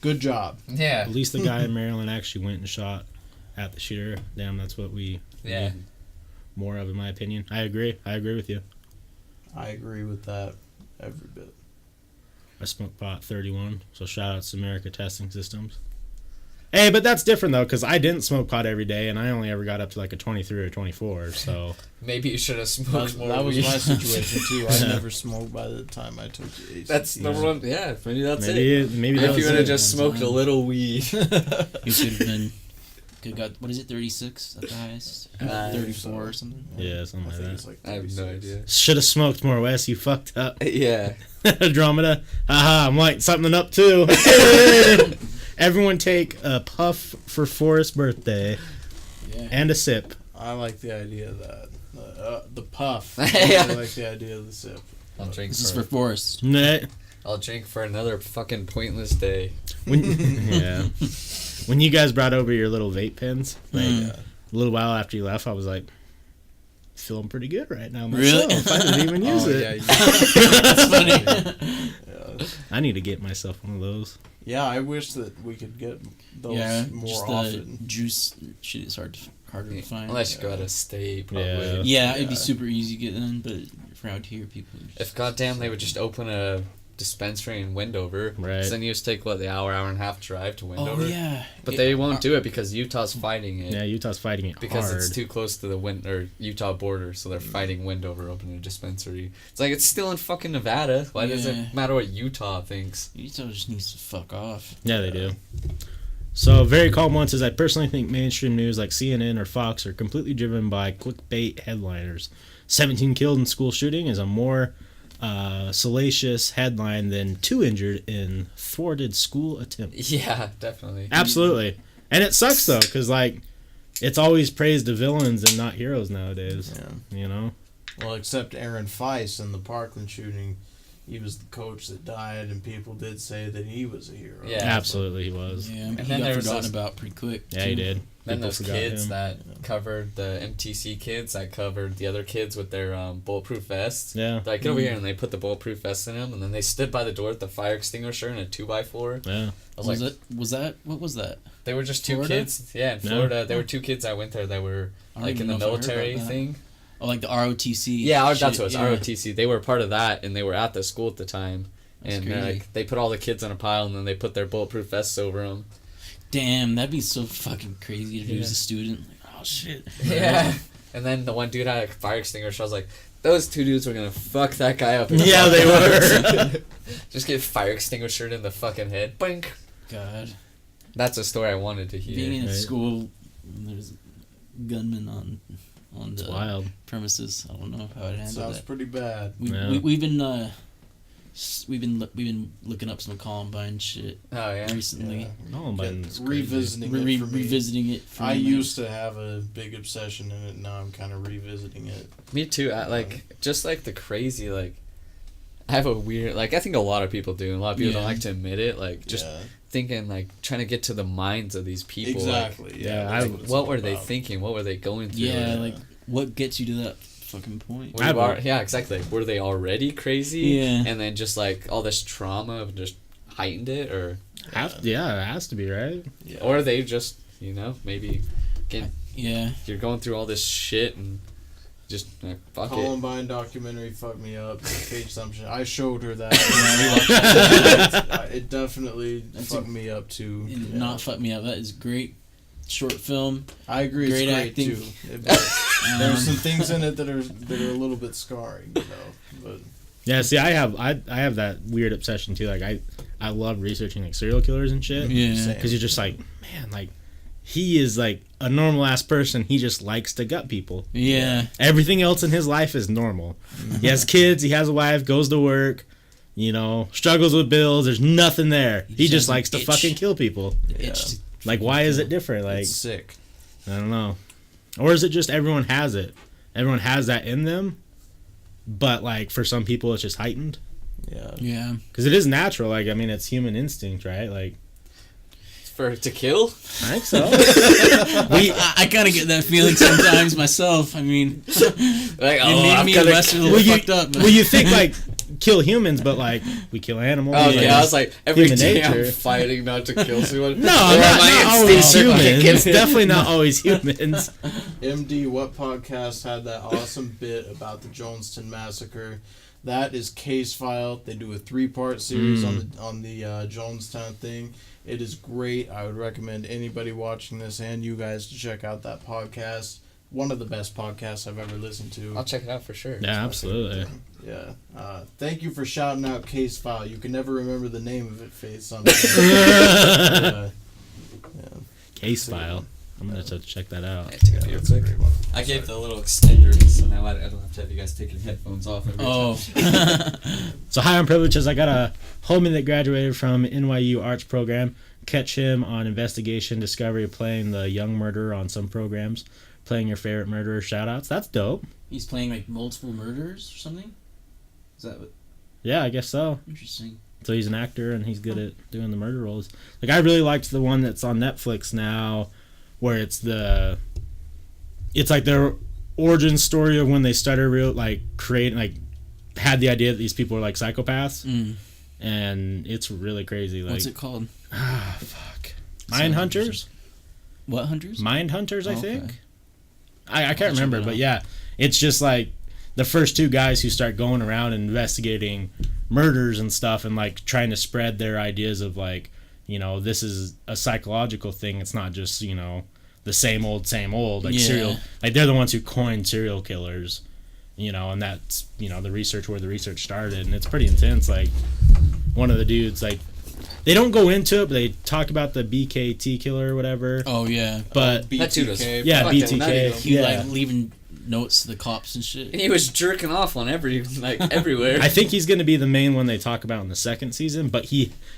Good job. Yeah. At least the guy in Maryland actually went and shot at the shooter. Damn, that's what we need more of, in my opinion. I agree with you. I agree with that every bit. I smoked pot 31, so shout out to America Testing Systems. Hey, but that's different though, because I didn't smoke pot every day, and I only ever got up to like a 23 or 24. So maybe you should have smoked more. That was my situation too. I never smoked by the time I took the ACT. That's number one. Yeah, maybe that's it. Maybe if you would have just smoked a little weed, you could have been. Could got, what is it, 36 at the highest? 34 or something? Yeah, something like that. It's like I have no idea. Should have smoked more, Wes. You fucked up. Yeah. Andromeda. Haha, I'm lighting something up too. Everyone take a puff for Forrest's birthday and a sip. I like the idea of that. The puff. Yeah. I like the idea of the sip. I'll drink. This is for Forrest. Nah. I'll drink for another fucking pointless day. When you guys brought over your little vape pens, a little while after you left, I was like, feeling pretty good right now myself. Really? I didn't even use it. That's funny. I need to get myself one of those. Yeah, I wish that we could get those more just often. The juice shit is harder to find. Unless you go out of state, probably. Yeah, it'd be super easy to get in, but for out here, people. If goddamn they would just open a dispensary in Wendover, right? Then you used to take the hour and a half drive to Wendover. Oh yeah, but they won't do it because Utah's fighting it. Yeah, Utah's fighting it because hard. It's too close to the Utah border, so they're fighting Wendover opening a dispensary. It's like it's still in fucking Nevada. Why does it matter what Utah thinks? Utah just needs to fuck off. Yeah, they do. So, Very Calm One says, I personally think mainstream news like CNN or Fox are completely driven by clickbait headliners. 17 killed in school shooting is a more salacious headline than 2 injured in thwarted school attempt. Yeah, definitely. Absolutely. And it sucks, though, because, it's always praised to villains and not heroes nowadays. Yeah. You know? Well, except Aaron Feist in the Parkland shooting. He was the coach that died, and people did say that he was a hero. Yeah, absolutely he was. Yeah, and he got forgotten about pretty quick. Yeah, he did. Then those kids that covered the MTC kids that covered the other kids with their bulletproof vests. Yeah. Like, get over here, and they put the bulletproof vests in them, and then they stood by the door with the fire extinguisher and a 2x4. Yeah. What was that? They were just two kids. Yeah, in Florida. There were 2 kids that went there that were in the military thing. Oh, like the ROTC. Yeah, that's what it was. ROTC. They were part of that, and they were at the school at the time. That's and they put all the kids on a pile, and then they put their bulletproof vests over them. Damn, that'd be so fucking crazy if he was a student. Like, oh shit. Yeah. And then the one dude had a fire extinguisher. I was like, those 2 dudes were gonna fuck that guy up. Yeah, they were. Just get fire extinguisher in the fucking head. Boink. God. That's a story I wanted to hear. Being in school, there's gunmen on the wild premises. I don't know how it handled Sounds that. pretty bad. We've been we've been looking up some Columbine shit. Oh yeah. Recently. Yeah. Columbine's Revisiting We're it for me. revisiting it. For I me. used to have a big obsession in it. Now I'm kind of revisiting it. Me too. Just like the crazy like. I have a weird I think a lot of people do. And a lot of people don't like to admit it. Like just thinking like trying to get to the minds of these people. Exactly. Like, yeah. What were they thinking? What were they going through? Yeah, like what gets you to that fucking point? Yeah, exactly. Like, were they already crazy? Yeah. And then just like all this trauma of just heightened it, or it has to be, right? Yeah. or they just maybe Yeah. you're going through all this shit and just fuck Columbine documentary fucked me up. Kate Sumption. I showed her that. It definitely fucked me up too. It did not fuck me up. That is great short film. I agree. Great It's great acting. too. There's some things in it that are a little bit scarring, But Yeah, see, I have that weird obsession too. Like I love researching like serial killers and shit. Yeah. Because you're just like, man, like he is like a normal ass person. He just likes to gut people. Yeah. Everything else in his life is normal. He has kids. He has a wife. Goes to work. Struggles with bills. There's nothing there. He just likes to fucking kill people. Like, why is it different? Like, it's sick. I don't know. Or is it just everyone has it? Everyone has that in them, but like for some people it's just heightened. Yeah. Yeah. Because it is natural. Like, I mean, it's human instinct, right? Like, to kill. I think so. I kind of get that feeling sometimes myself. I mean, like, it made me less fucked up. Well, you think like kill humans, but like we kill animals. Oh like, yeah, I was like every human day nature. I'm fighting not to kill someone. No, Or not my always instincts are humans. kicking It's in. definitely not always humans. MD, what podcast had that awesome bit about the Jonestown massacre? That is Case File. They do a 3-part series on the Jonestown thing. It is great. I would recommend anybody watching this and you guys to check out that podcast. One of the best podcasts I've ever listened to. I'll check it out for sure. Yeah, absolutely. Yeah. Thank you for shouting out Case File. You can never remember the name of it, Faith. Sometimes. Case File. I'm gonna have to check that out. I gave the little extender, so now I don't have to have you guys taking headphones off every time. So hi, I'm Privileges. I got a homie that graduated from NYU Arts program. Catch him on Investigation Discovery playing the young murderer on some programs. Playing your favorite murderer shoutouts. That's dope. He's playing like multiple murderers or something? Is that what? Yeah, I guess so. Interesting. So he's an actor and he's good at doing the murder roles. Like, I really liked the one that's on Netflix now, where it's like their origin story of when they started had the idea that these people were like psychopaths, and it's really crazy. Like, what's it called? Fuck. Mind Hunters. What Hunters? Mind Hunters, I think. Okay. I can't remember, but yeah, it's just like the first two guys who start going around and investigating murders and stuff, and like trying to spread their ideas of like, this is a psychological thing. It's not just the same old like serial. Like, they're the ones who coined serial killers, and that's the research where the research started, and it's pretty intense. Like, one of the dudes, like, they don't go into it, but they talk about the BKT killer or whatever. Oh yeah, but that dude was BTK. He like leaving notes to the cops and shit. And he was jerking off on everywhere. I think he's going to be the main one they talk about in the second season, but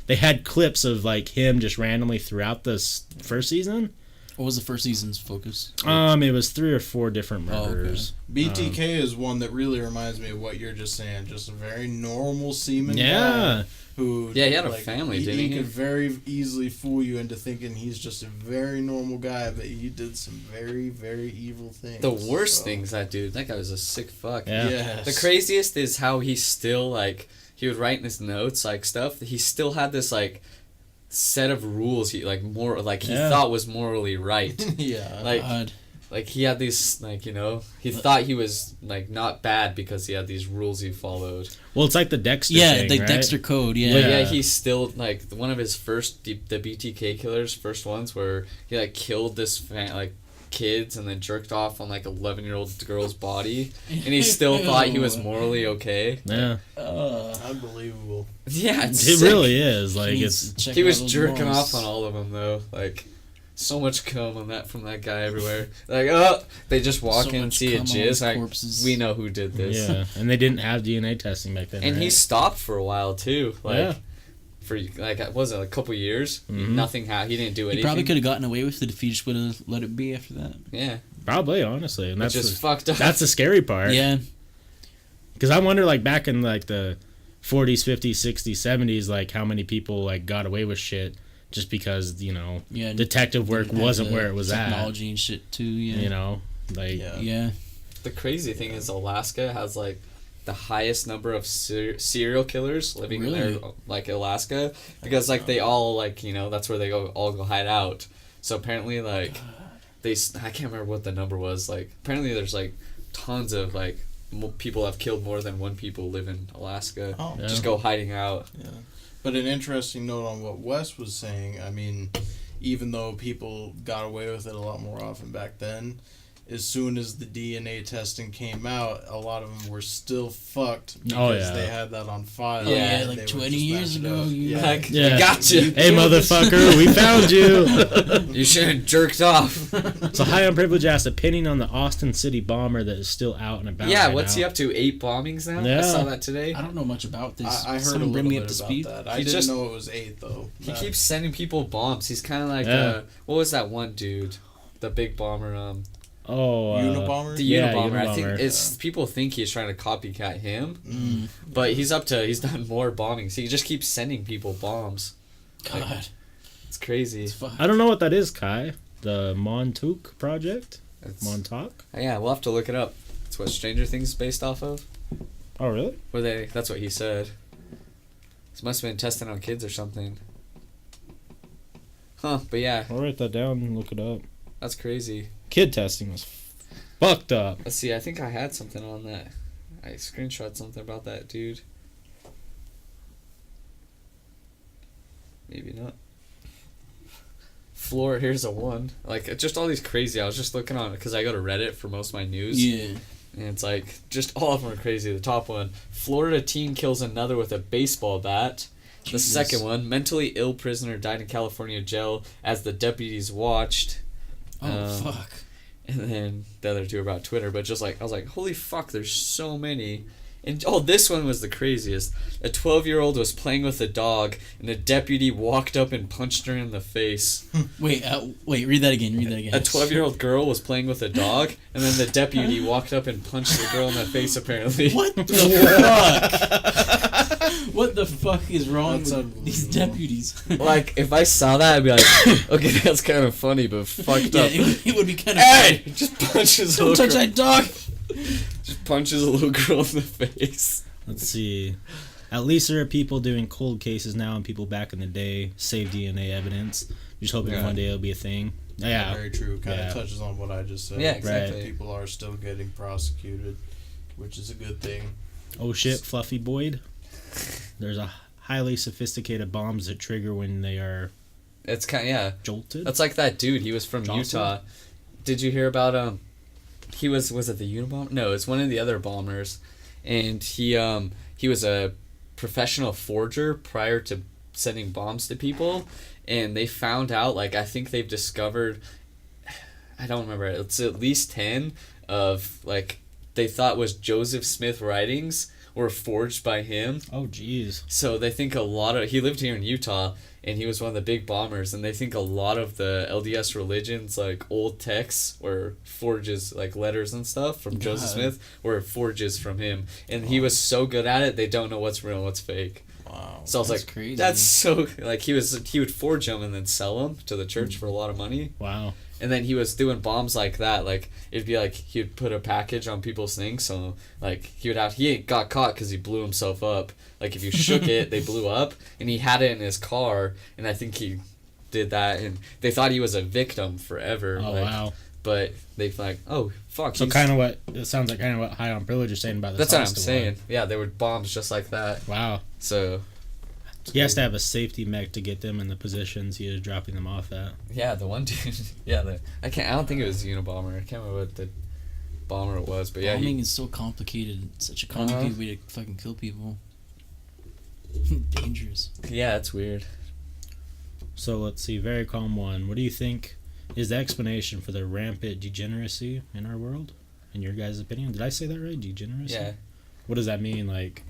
they had clips of like him just randomly throughout the first season. What was the first season's focus? It was 3 or 4 different murders. Okay. BTK is one that really reminds me of what you're just saying. Just a very normal seaman guy who... Yeah, he had a family, didn't he? He could very easily fool you into thinking he's just a very normal guy, but he did some very, very evil things. The worst things, that guy was a sick fuck. Yeah. Yes. The craziest is how he still, like, he would write in his notes, like, stuff. He still had this, like, set of rules he thought was morally right. Yeah. Like he had these, like, he thought he was like not bad because he had these rules he followed. Well, it's like the Dexter thing, the right? Dexter code, But yeah, he's still like one of his first the BTK killer's first ones where he like killed this kids and then jerked off on like 11-year-old girl's body, and he still thought he was morally okay. Yeah. Unbelievable. Yeah, it really is. Like, he was jerking off on all of them though. Like, so much cum on that from that guy everywhere. Like, oh, they just walk in and see a jizz. Like, we know who did this. Yeah, and they didn't have DNA testing back then. And right? he stopped for a while too. Like, for like, was it a couple years? Mm-hmm. Nothing happened. He didn't do anything. He probably could have gotten away with it if he just would have let it be after that. Yeah, probably, honestly, and that's just fucked up. That's the scary part. Yeah, because I wonder, like, back in like the 40s, 50s, 60s, 70s, like how many people like got away with shit just because detective work wasn't where it was technology and shit too. Yeah, like The crazy thing is Alaska has like the highest number of serial killers living in there, like Alaska, because like they all like that's where they all go hide out. So apparently like I can't remember what the number was. Like apparently there's like tons of like people have killed more than one people live in Alaska. Just go hiding out. Yeah. But an interesting note on what Wes was saying, I mean, even though people got away with it a lot more often back then, as soon as the DNA testing came out, a lot of them were still fucked because they had that on file. Yeah, like 20 years ago. Gotcha. Hey, motherfucker, we found you. You should have jerked off. So High on Privilege asked, opinion on the Austin City bomber that is still out and about. Yeah, right what's now. he up to? 8 bombings now? Yeah. I saw that today. I don't know much about this. I heard Someone a little bring me bit up to about speed. that. I didn't know it was 8 though. He keeps sending people bombs. He's kind of like what was that one dude? The big bomber. Unabomber? The Unabomber. I think people think he's trying to copycat him, but he's done more bombings. He just keeps sending people bombs. God, like, it's crazy. I don't know what that is, Kai. The Montauk Project? Montauk? Yeah, we'll have to look it up. It's what Stranger Things is based off of. Oh, really? That's what he said. This must have been testing on kids or something. Huh, but yeah. I'll write that down and look it up. That's crazy. Kid testing was fucked up. Let's see, I think I had something on that. I screenshot something about that dude. Maybe not. Here's a one. Like, just all these crazy. I was just looking on it because I go to Reddit for most of my news. Yeah. And it's like, just all of them are crazy. The top one, Florida teen kills another with a baseball bat. The second one, mentally ill prisoner died in California jail as the deputies watched. Fuck. And then the other two are about Twitter, but just like, I was like, holy fuck, there's so many. And this one was the craziest. A 12-year-old was playing with a dog, and a deputy walked up and punched her in the face. Wait, read that again. A 12-year-old girl was playing with a dog, and then the deputy walked up and punched the girl in the face, apparently. What the fuck? What the fuck is wrong with these deputies? Like, if I saw that, I'd be like, okay, that's kind of funny, but fucked up. It would be kind of funny. Just punches Don't touch that dog! Just punches a little girl in the face. Let's see. At least there are people doing cold cases now and people back in the day save DNA evidence. Just hoping one day it'll be a thing. Yeah. Very true. Kind of touches on what I just said. Yeah, exactly. People are still getting prosecuted, which is a good thing. Oh shit, Fluffy Boyd. There's a highly sophisticated bombs that trigger when they are It's kind of, jolted. That's like that dude. He was from Utah. Did you hear about he was it the Unabomber? No, it's one of the other bombers, and he was a professional forger prior to sending bombs to people, and they found out, like, I think they've discovered, I don't remember, it's at least 10 of, like, they thought was Joseph Smith writings were forged by him. Oh jeez. So they think he lived here in Utah, and he was one of the big bombers, and they think a lot of the LDS religions, like old texts or forges, like letters and stuff from Joseph Smith, were forges from him. And he was so good at it, they don't know what's real and what's fake. Wow. So I was like, crazy. That's so, like, he would forge them and then sell them to the church for a lot of money. Wow. And then he was doing bombs like that. Like, it'd be like he would put a package on people's things. So, like, he got caught because he blew himself up. Like, if you shook it, they blew up. And he had it in his car. And I think he did that. And they thought he was a victim forever. Oh, like, wow. But they like, oh, fuck. So it sounds like kind of what High on Privilege is saying about this. That's what I'm saying. Yeah, there were bombs just like that. Wow. So he has to have a safety mech to get them in the positions he is dropping them off at. Yeah, the one dude. Yeah, I don't think it was Unabomber. I can't remember what the bomber it was, but yeah. Bombing is so complicated. It's such a complicated way to fucking kill people. Dangerous. Yeah, it's weird. So let's see. Very calm one. What do you think is the explanation for the rampant degeneracy in our world, in your guys' opinion? Did I say that right? Degeneracy? Yeah. What does that mean? Like,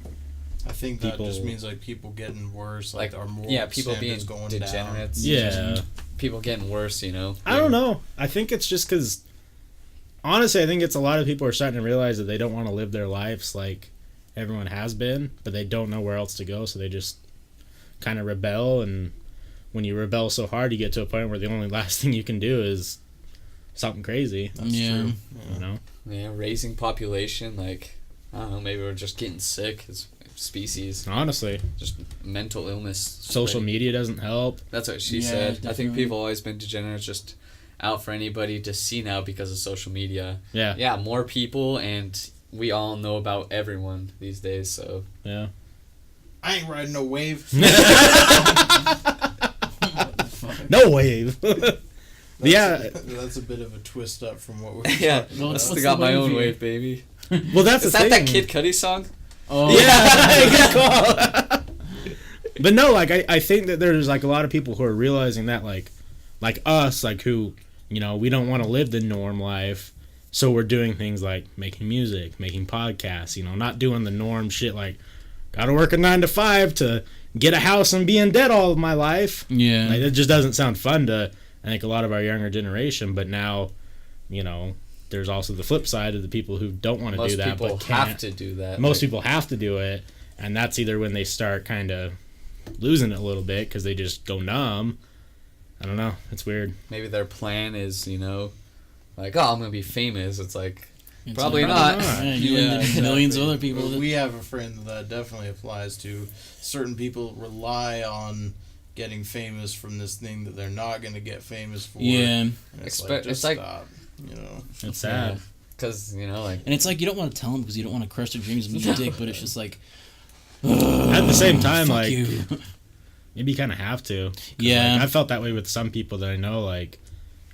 I think that just means like people getting worse, like our moral people being going degenerates. down. Yeah. People getting worse, you know. I don't know. I think it's just because, honestly, I think it's a lot of people are starting to realize that they don't want to live their lives like everyone has been, but they don't know where else to go, so they just kind of rebel. And when you rebel so hard, you get to a point where the only last thing you can do is something crazy. That's true. You know? Yeah, raising population, like, I don't know, maybe we're just getting sick as species. Honestly. Just mental illness. Social media doesn't help. That's what she said. Definitely. I think people have always been degenerates, just out for anybody to see now because of social media. Yeah. Yeah, more people, and we all know about everyone these days, so. Yeah. I ain't riding no wave. No wave. That's a bit of a twist up from what we're Yeah, Well, I what's still got the my own wave wave, baby. Well, that's Is the that thing. that Kid Cudi song? Oh, Yeah, good call. But no, like I think that there's like a lot of people who are realizing that like us, like who, you know, we don't want to live the norm life, so we're doing things like making music, making podcasts, you know, not doing the norm shit like gotta work a 9 to 5 to get a house and be in debt all of my life. Yeah. Like, it just doesn't sound fun to I think a lot of our younger generation. But now, you know, there's also the flip side of the people who don't want to do that, but Most people can't. have to do that. Most people have to do it, and that's either when they start kind of losing it a little bit because they just go numb. I don't know. It's weird. Maybe their plan is, you know, like, oh, I'm going to be famous. It's like, It's probably like, not. Yeah, you and millions of other people. Well, we have a friend that definitely applies to. Certain people rely on getting famous from this thing that they're not going to get famous for. Yeah. And it's like, just it's like- stop, you know. It's sad. Because, you know, like, And it's like you don't want to tell them because you don't want to crush their dreams and be a dick, but it's just like. At the same time, fuck like, you. maybe you kind of have to. 'Cause, Yeah. like, I felt that way with some people that I know, like,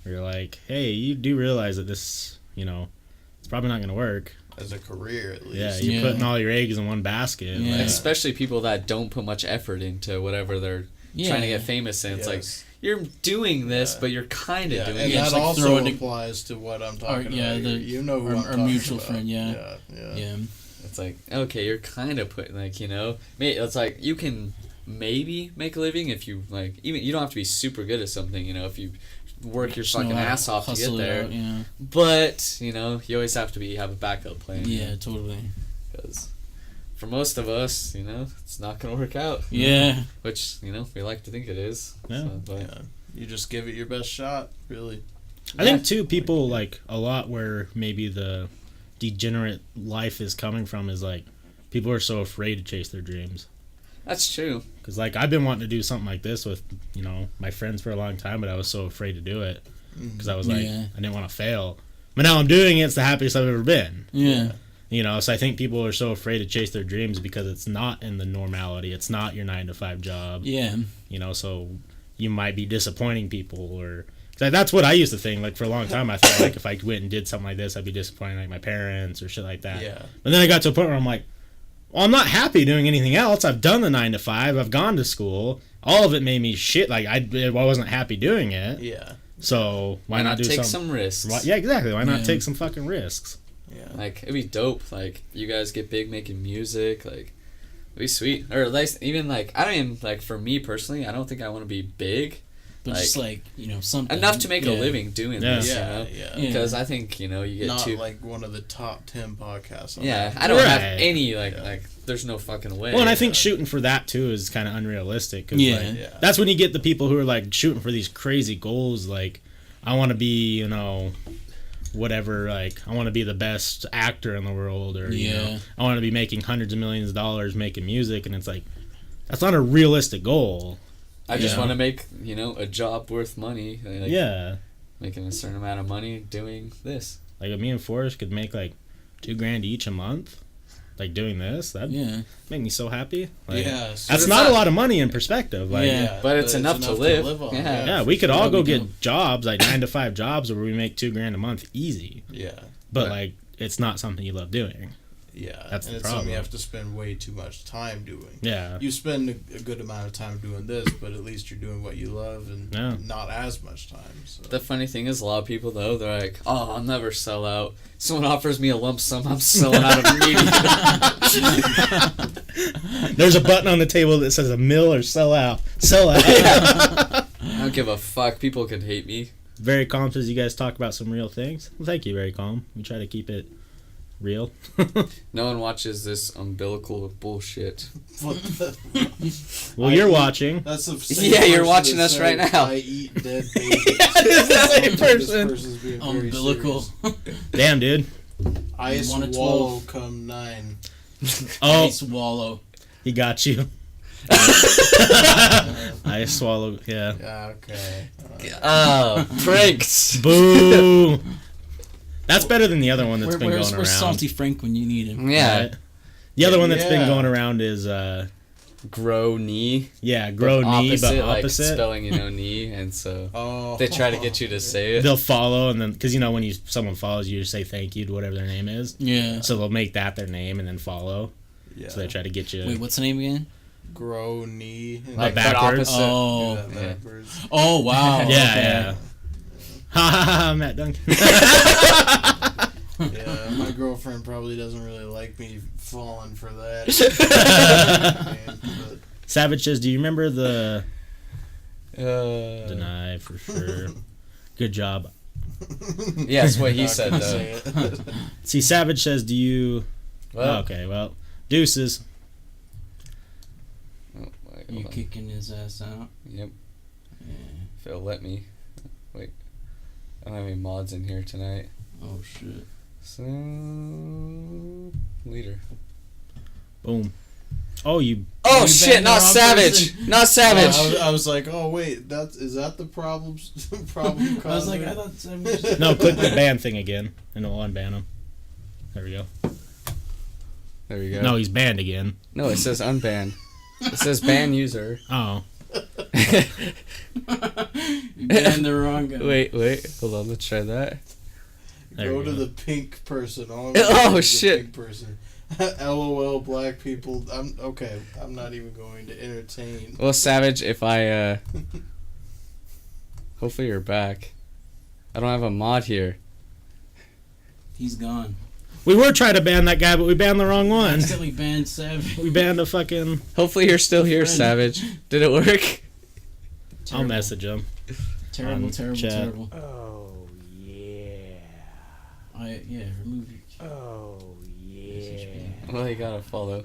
where you're like, hey, you do realize that this, you know, it's probably not going to work. As a career, at least. Yeah, you're putting all your eggs in one basket. Yeah. Like, especially people that don't put much effort into whatever they're trying to get famous in. It's like, you're doing this, Yeah. but you're kind of doing and it. that it's like also throwing applies to what I'm talking yeah, about. the- You know who I'm our talking mutual about. friend, yeah. Yeah. It's like, okay, you're kind of putting, like, you know, it's like you can maybe make a living if you, like, even you don't have to be super good at something, you know, if you work your Just fucking know how to ass off to get hustle it there. out, yeah. But, you know, you always have to have a backup plan. Yeah, totally. Because for most of us, you know, it's not going to work out. Yeah. Which, you know, we like to think it is. Yeah. So, but, Yeah. You just give it your best shot, really. I think, too, people, like, a lot where maybe the degenerate life is coming from is, like, people are so afraid to chase their dreams. That's true. Because, like, I've been wanting to do something like this with, you know, my friends for a long time, but I was so afraid to do it. Because I was like, Yeah. I didn't want to fail. But now I'm doing it, it's the happiest I've ever been. Yeah. You know, so I think people are so afraid to chase their dreams because it's not in the normality. It's not your 9 to 5 job. Yeah. You know, so you might be disappointing people or... Cause that's what I used to think. Like, for a long time, I thought, like, if I went and did something like this, I'd be disappointing, like, my parents or shit like that. Yeah. But then I got to a point where I'm like, well, I'm not happy doing anything else. I've done the 9 to 5. I've gone to school. All of it made me shit. Like, I wasn't happy doing it. Yeah. So why not do take some risks? Yeah, exactly. Why not Yeah. take some fucking risks? Yeah. Like, it'd be dope. Like, you guys get big making music. Like, it'd be sweet. Or at least, even, like, I don't even, like, for me personally, I don't think I want to be big. But Like, just like, you know, something. Enough to make a Yeah. living doing Yeah. this, Yeah, you know? yeah. Yeah. Because I think, you know, you get Not too... like one of the top 10 podcasts. On yeah, that. I don't have Right. any, like, Yeah. like, there's no fucking way. Well, and I think shooting for that too is kind of unrealistic. 'Cause, Yeah. like, Yeah. that's when you get the people who are like shooting for these crazy goals. Like, I want to be, you know, whatever. Like, I want to be the best actor in the world, or you know, I want to be making hundreds of millions of dollars making music. And it's like, that's not a realistic goal. I just Yeah. want to make, you know, a job worth money. Like, Yeah. Making a certain amount of money doing this. Like, if me and Forrest could make like $2,000 each a month, like doing this, that'd Yeah. make me so happy. Like, Yeah, so that's it's not a not- lot of money in perspective. Like, Yeah. But it's enough to live. on. Yeah. yeah, we could all go That'd be get dope. jobs, like 9 to 5 jobs, where we make $2,000 a month easy. Yeah. But Right. like, it's not something you love doing. Yeah, That's and the it's problem. something you have to spend way too much time doing. Yeah. You spend a good amount of time doing this, but at least you're doing what you love and not as much time. So. The funny thing is, a lot of people, though, they're like, oh, I'll never sell out. Someone offers me a lump sum, I'm selling out immediately. There's a button on the table that says a mill or sell out. Sell out. I don't give a fuck. People could hate me. Very Calm says you guys talk about some real things. Well, thank you, Very Calm. We try to keep it real. No one watches this umbilical bullshit. Well, you're watching. That's the same you're watching us right now. I eat dead babies. It's the same person. This person's being very Umbilical. serious. Damn, dude. Ice One to wallow 12. come 9. Oh, Ice wallow. he got you. I swallowed. Yeah. Yeah, okay. Oh, pranks. Boo. That's better than the other one that's been Where's going around. Salty Frank when you need him? Yeah. Right? The other one that's been Yeah. going around is Grow knee. grow knee, but like opposite. spelling, knee, and so Oh. they try to get you to say it. They'll follow, and then because when someone follows you, say thank you to whatever their name is. Yeah. So they'll make that their name and then follow. Yeah. So they try to get you. Wait, what's the name again? Grow knee. Like backwards? cut opposite. Oh. Do that backwards. Oh, wow. Yeah, yeah. Ha ha ha! Matt Duncan. Yeah, my girlfriend probably doesn't really like me falling for that. But Savage says, "Do you remember the Deny. for sure? Good job." Yeah, that's what he not said, gonna though. say it. See, Savage says, "Do you?" Well, Okay, well, deuces. oh, wait, You hold on. kicking his ass out? Yep, Yeah. if it'll let me. Wait, I don't have any mods in here tonight. Oh, shit. So, leader. Boom. Oh, you. Oh You shit! banged the Not wrong Savage. person. Not Savage. I was like, oh wait, is that the problem? Problem. I was like, causing? I thought Savage. No, click the ban thing again, and it'll unban him. There we go. There we go. No, he's banned again. No, it says unban. It says ban user. Oh. You banned the wrong guy. Wait. Hold on. Let's try that. There Go we to go. the pink person. Oh, the shit. Pink person. LOL, black people. I'm okay. I'm not even going to entertain. Well, Savage, if I hopefully you're back. I don't have a mod here. He's gone. We were trying to ban that guy, but we banned the wrong one. Accidentally banned Savage. We banned a fucking. Hopefully you're still here, Friend. Savage. Did it work? I'll Terrible. message him. Terrible, on terrible, chat. terrible. Oh yeah. Remove your. Oh yeah. Well, you gotta follow.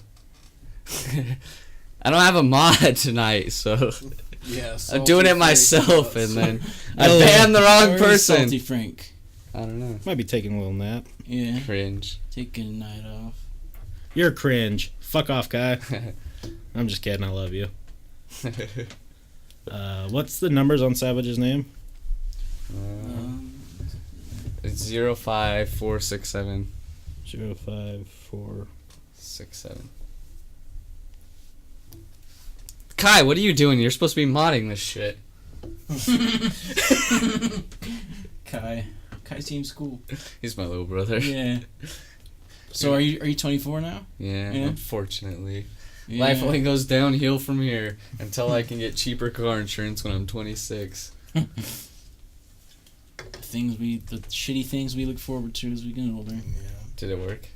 I don't have a mod tonight, so Yeah, I'm doing it myself, and then I Oh, banned the wrong Where's person. Salty Frank. I don't know. Might be taking a little nap. Yeah. Cringe. Taking a night off. You're cringe. Fuck off, guy. I'm just kidding. I love you. What's the numbers on Savage's name? It's 05467. 05467. Kai, what are you doing? You're supposed to be modding this shit. Kai seems cool. He's my little brother. Yeah. So are you 24 now? Yeah, Yeah. unfortunately. Yeah. Life only goes downhill from here until I can get cheaper car insurance when I'm 26. The shitty things we look forward to as we get older. Yeah. Did it work?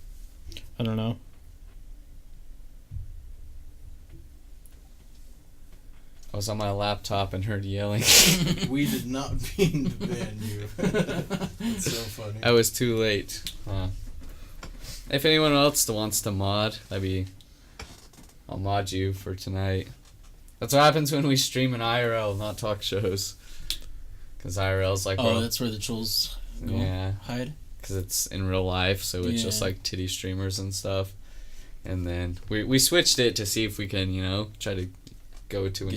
I don't know. I was on my laptop and heard yelling. We did not mean to ban you. It's so funny. I was too late. If anyone else wants to mod, I'll mod you for tonight. That's what happens when we stream in IRL, not talk shows. Because IRL's like... Oh, that's where the trolls go Yeah. hide? Because it's in real life, so it's just Yeah. like titty streamers and stuff. And then we switched it to see if we can, try to go to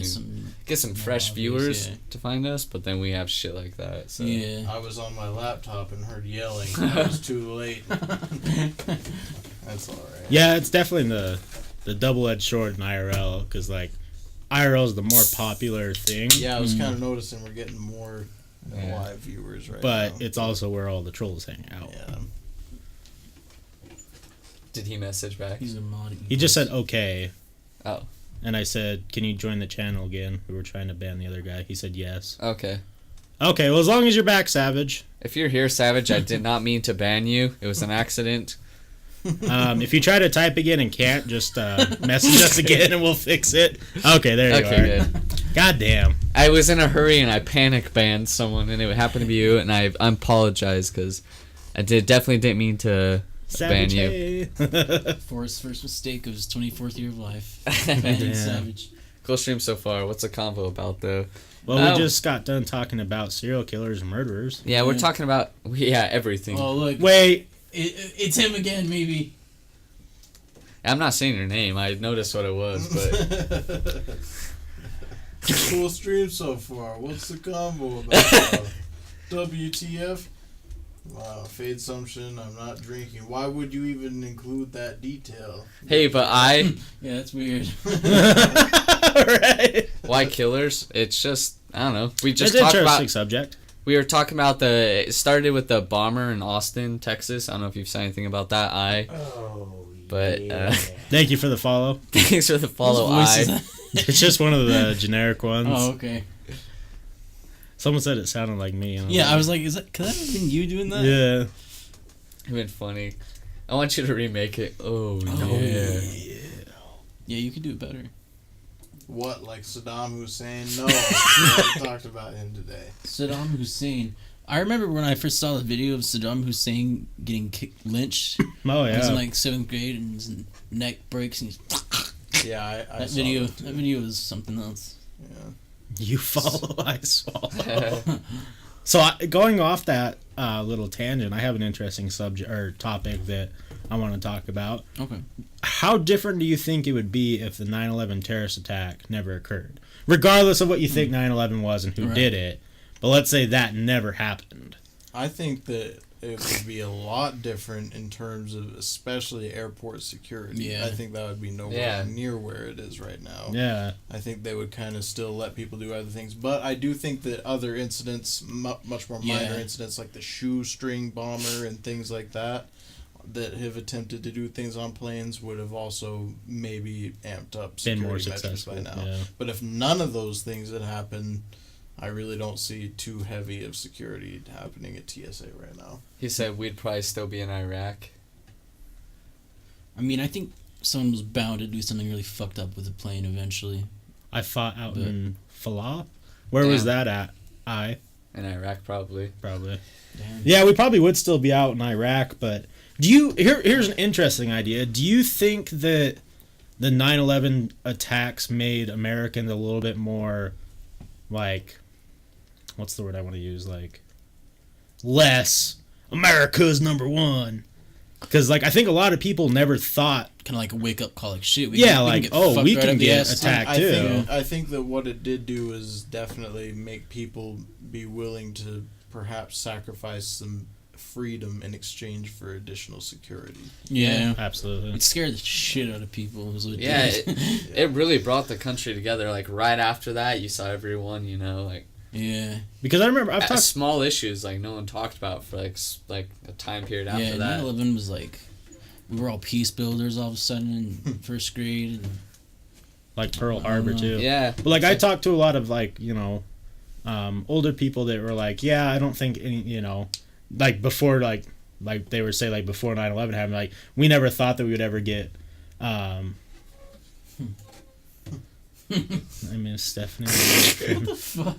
get some fresh viewers to find us, but then we have shit like that. So. Yeah. I was on my laptop and heard yelling. I was too late. That's alright. Yeah, it's definitely the double-edged sword in IRL, because like IRL is the more popular thing. Yeah, I was kind of noticing we're getting more live viewers right now. But it's also where all the trolls hang out. Yeah. did he message back? He's a mod. He just said okay. Oh. And I said, can you join the channel again? We were trying to ban the other guy. He said yes. Okay. Okay, well, as long as you're back, Savage. If you're here, Savage, I did not mean to ban you. It was an accident. If you try to type again and can't, just message us again and we'll fix it. Okay, there you are. Good. God damn. I was in a hurry and I panic banned someone, and it happened to be you, and I apologize because I definitely didn't mean to ban you. Forrest's first mistake of his 24th year of life. Banning Savage. Cool stream so far. What's the convo about, though? Well, we just got done talking about serial killers and murderers. Yeah, we're talking about everything. Oh, look. Wait. It's him again, maybe. I'm not saying your name. I noticed what it was, but... Cool stream so far. What's the combo about? WTF? Wow, fade assumption. I'm not drinking. Why would you even include that detail? Hey, but I... Yeah, that's weird. Right. Why killers? It's just, I don't know. We just it's talked an interesting about... subject. We were talking about it started with the bomber in Austin, Texas. I don't know if you've said anything about that. But Thank you for the follow. Thanks for the follow. It's just one of the generic ones. Oh, okay. Someone said it sounded like me. I was like, could that have been you doing that? Yeah. It'd been funny. I want you to remake it. Oh yeah. Yeah, you could do it better. What, like Saddam Hussein? No, we haven't talked about him today. Saddam Hussein. I remember when I first saw the video of Saddam Hussein getting lynched. Oh yeah. He was in like 7th grade and his neck breaks and he's. Yeah, I that saw video. that That video was something else. Yeah. You follow, I swallow. So going off that little tangent, I have an interesting subject or topic that I want to talk about. Okay. How different do you think it would be if the 9/11 terrorist attack never occurred? Regardless of what you think 9/11 was and who did it, but let's say that never happened. I think that it would be a lot different in terms of especially airport security. Yeah. I think that would be nowhere near where it is right now. Yeah. I think they would kind of still let people do other things. But I do think that other incidents, much more minor incidents like the shoestring bomber and things like that have attempted to do things on planes would have also maybe amped up security measures by now. Yeah. But if none of those things had happened, I really don't see too heavy of security happening at TSA right now. He said we'd probably still be in Iraq. I mean, I think someone was bound to do something really fucked up with the plane eventually. I fought out in Falah. Where was that at? In Iraq, probably. Probably. Damn. Yeah, we probably would still be out in Iraq, but here's an interesting idea. Do you think that the 9/11 attacks made Americans a little bit more like, what's the word I want to use? Like, less America's number one. Because, like, I think a lot of people never thought... Kind of like a wake-up call, like, shit. We can get attacked, too. I think that what it did do is definitely make people be willing to perhaps sacrifice some freedom in exchange for additional security. Yeah. Absolutely. It scared the shit out of people. It really brought the country together. Like, right after that, you saw everyone, like... Yeah. Because I remember I've talked small issues like no one talked about for like a time period after that. 9/11 was like we were all peace builders all of a sudden in first grade. And, like Pearl Harbor too. Yeah. But like I talked to a lot of like, older people that were like, yeah, I don't think any, like before like they would say like before 9/11 happened, like we never thought that we would ever get I miss Stephanie. what the fuck?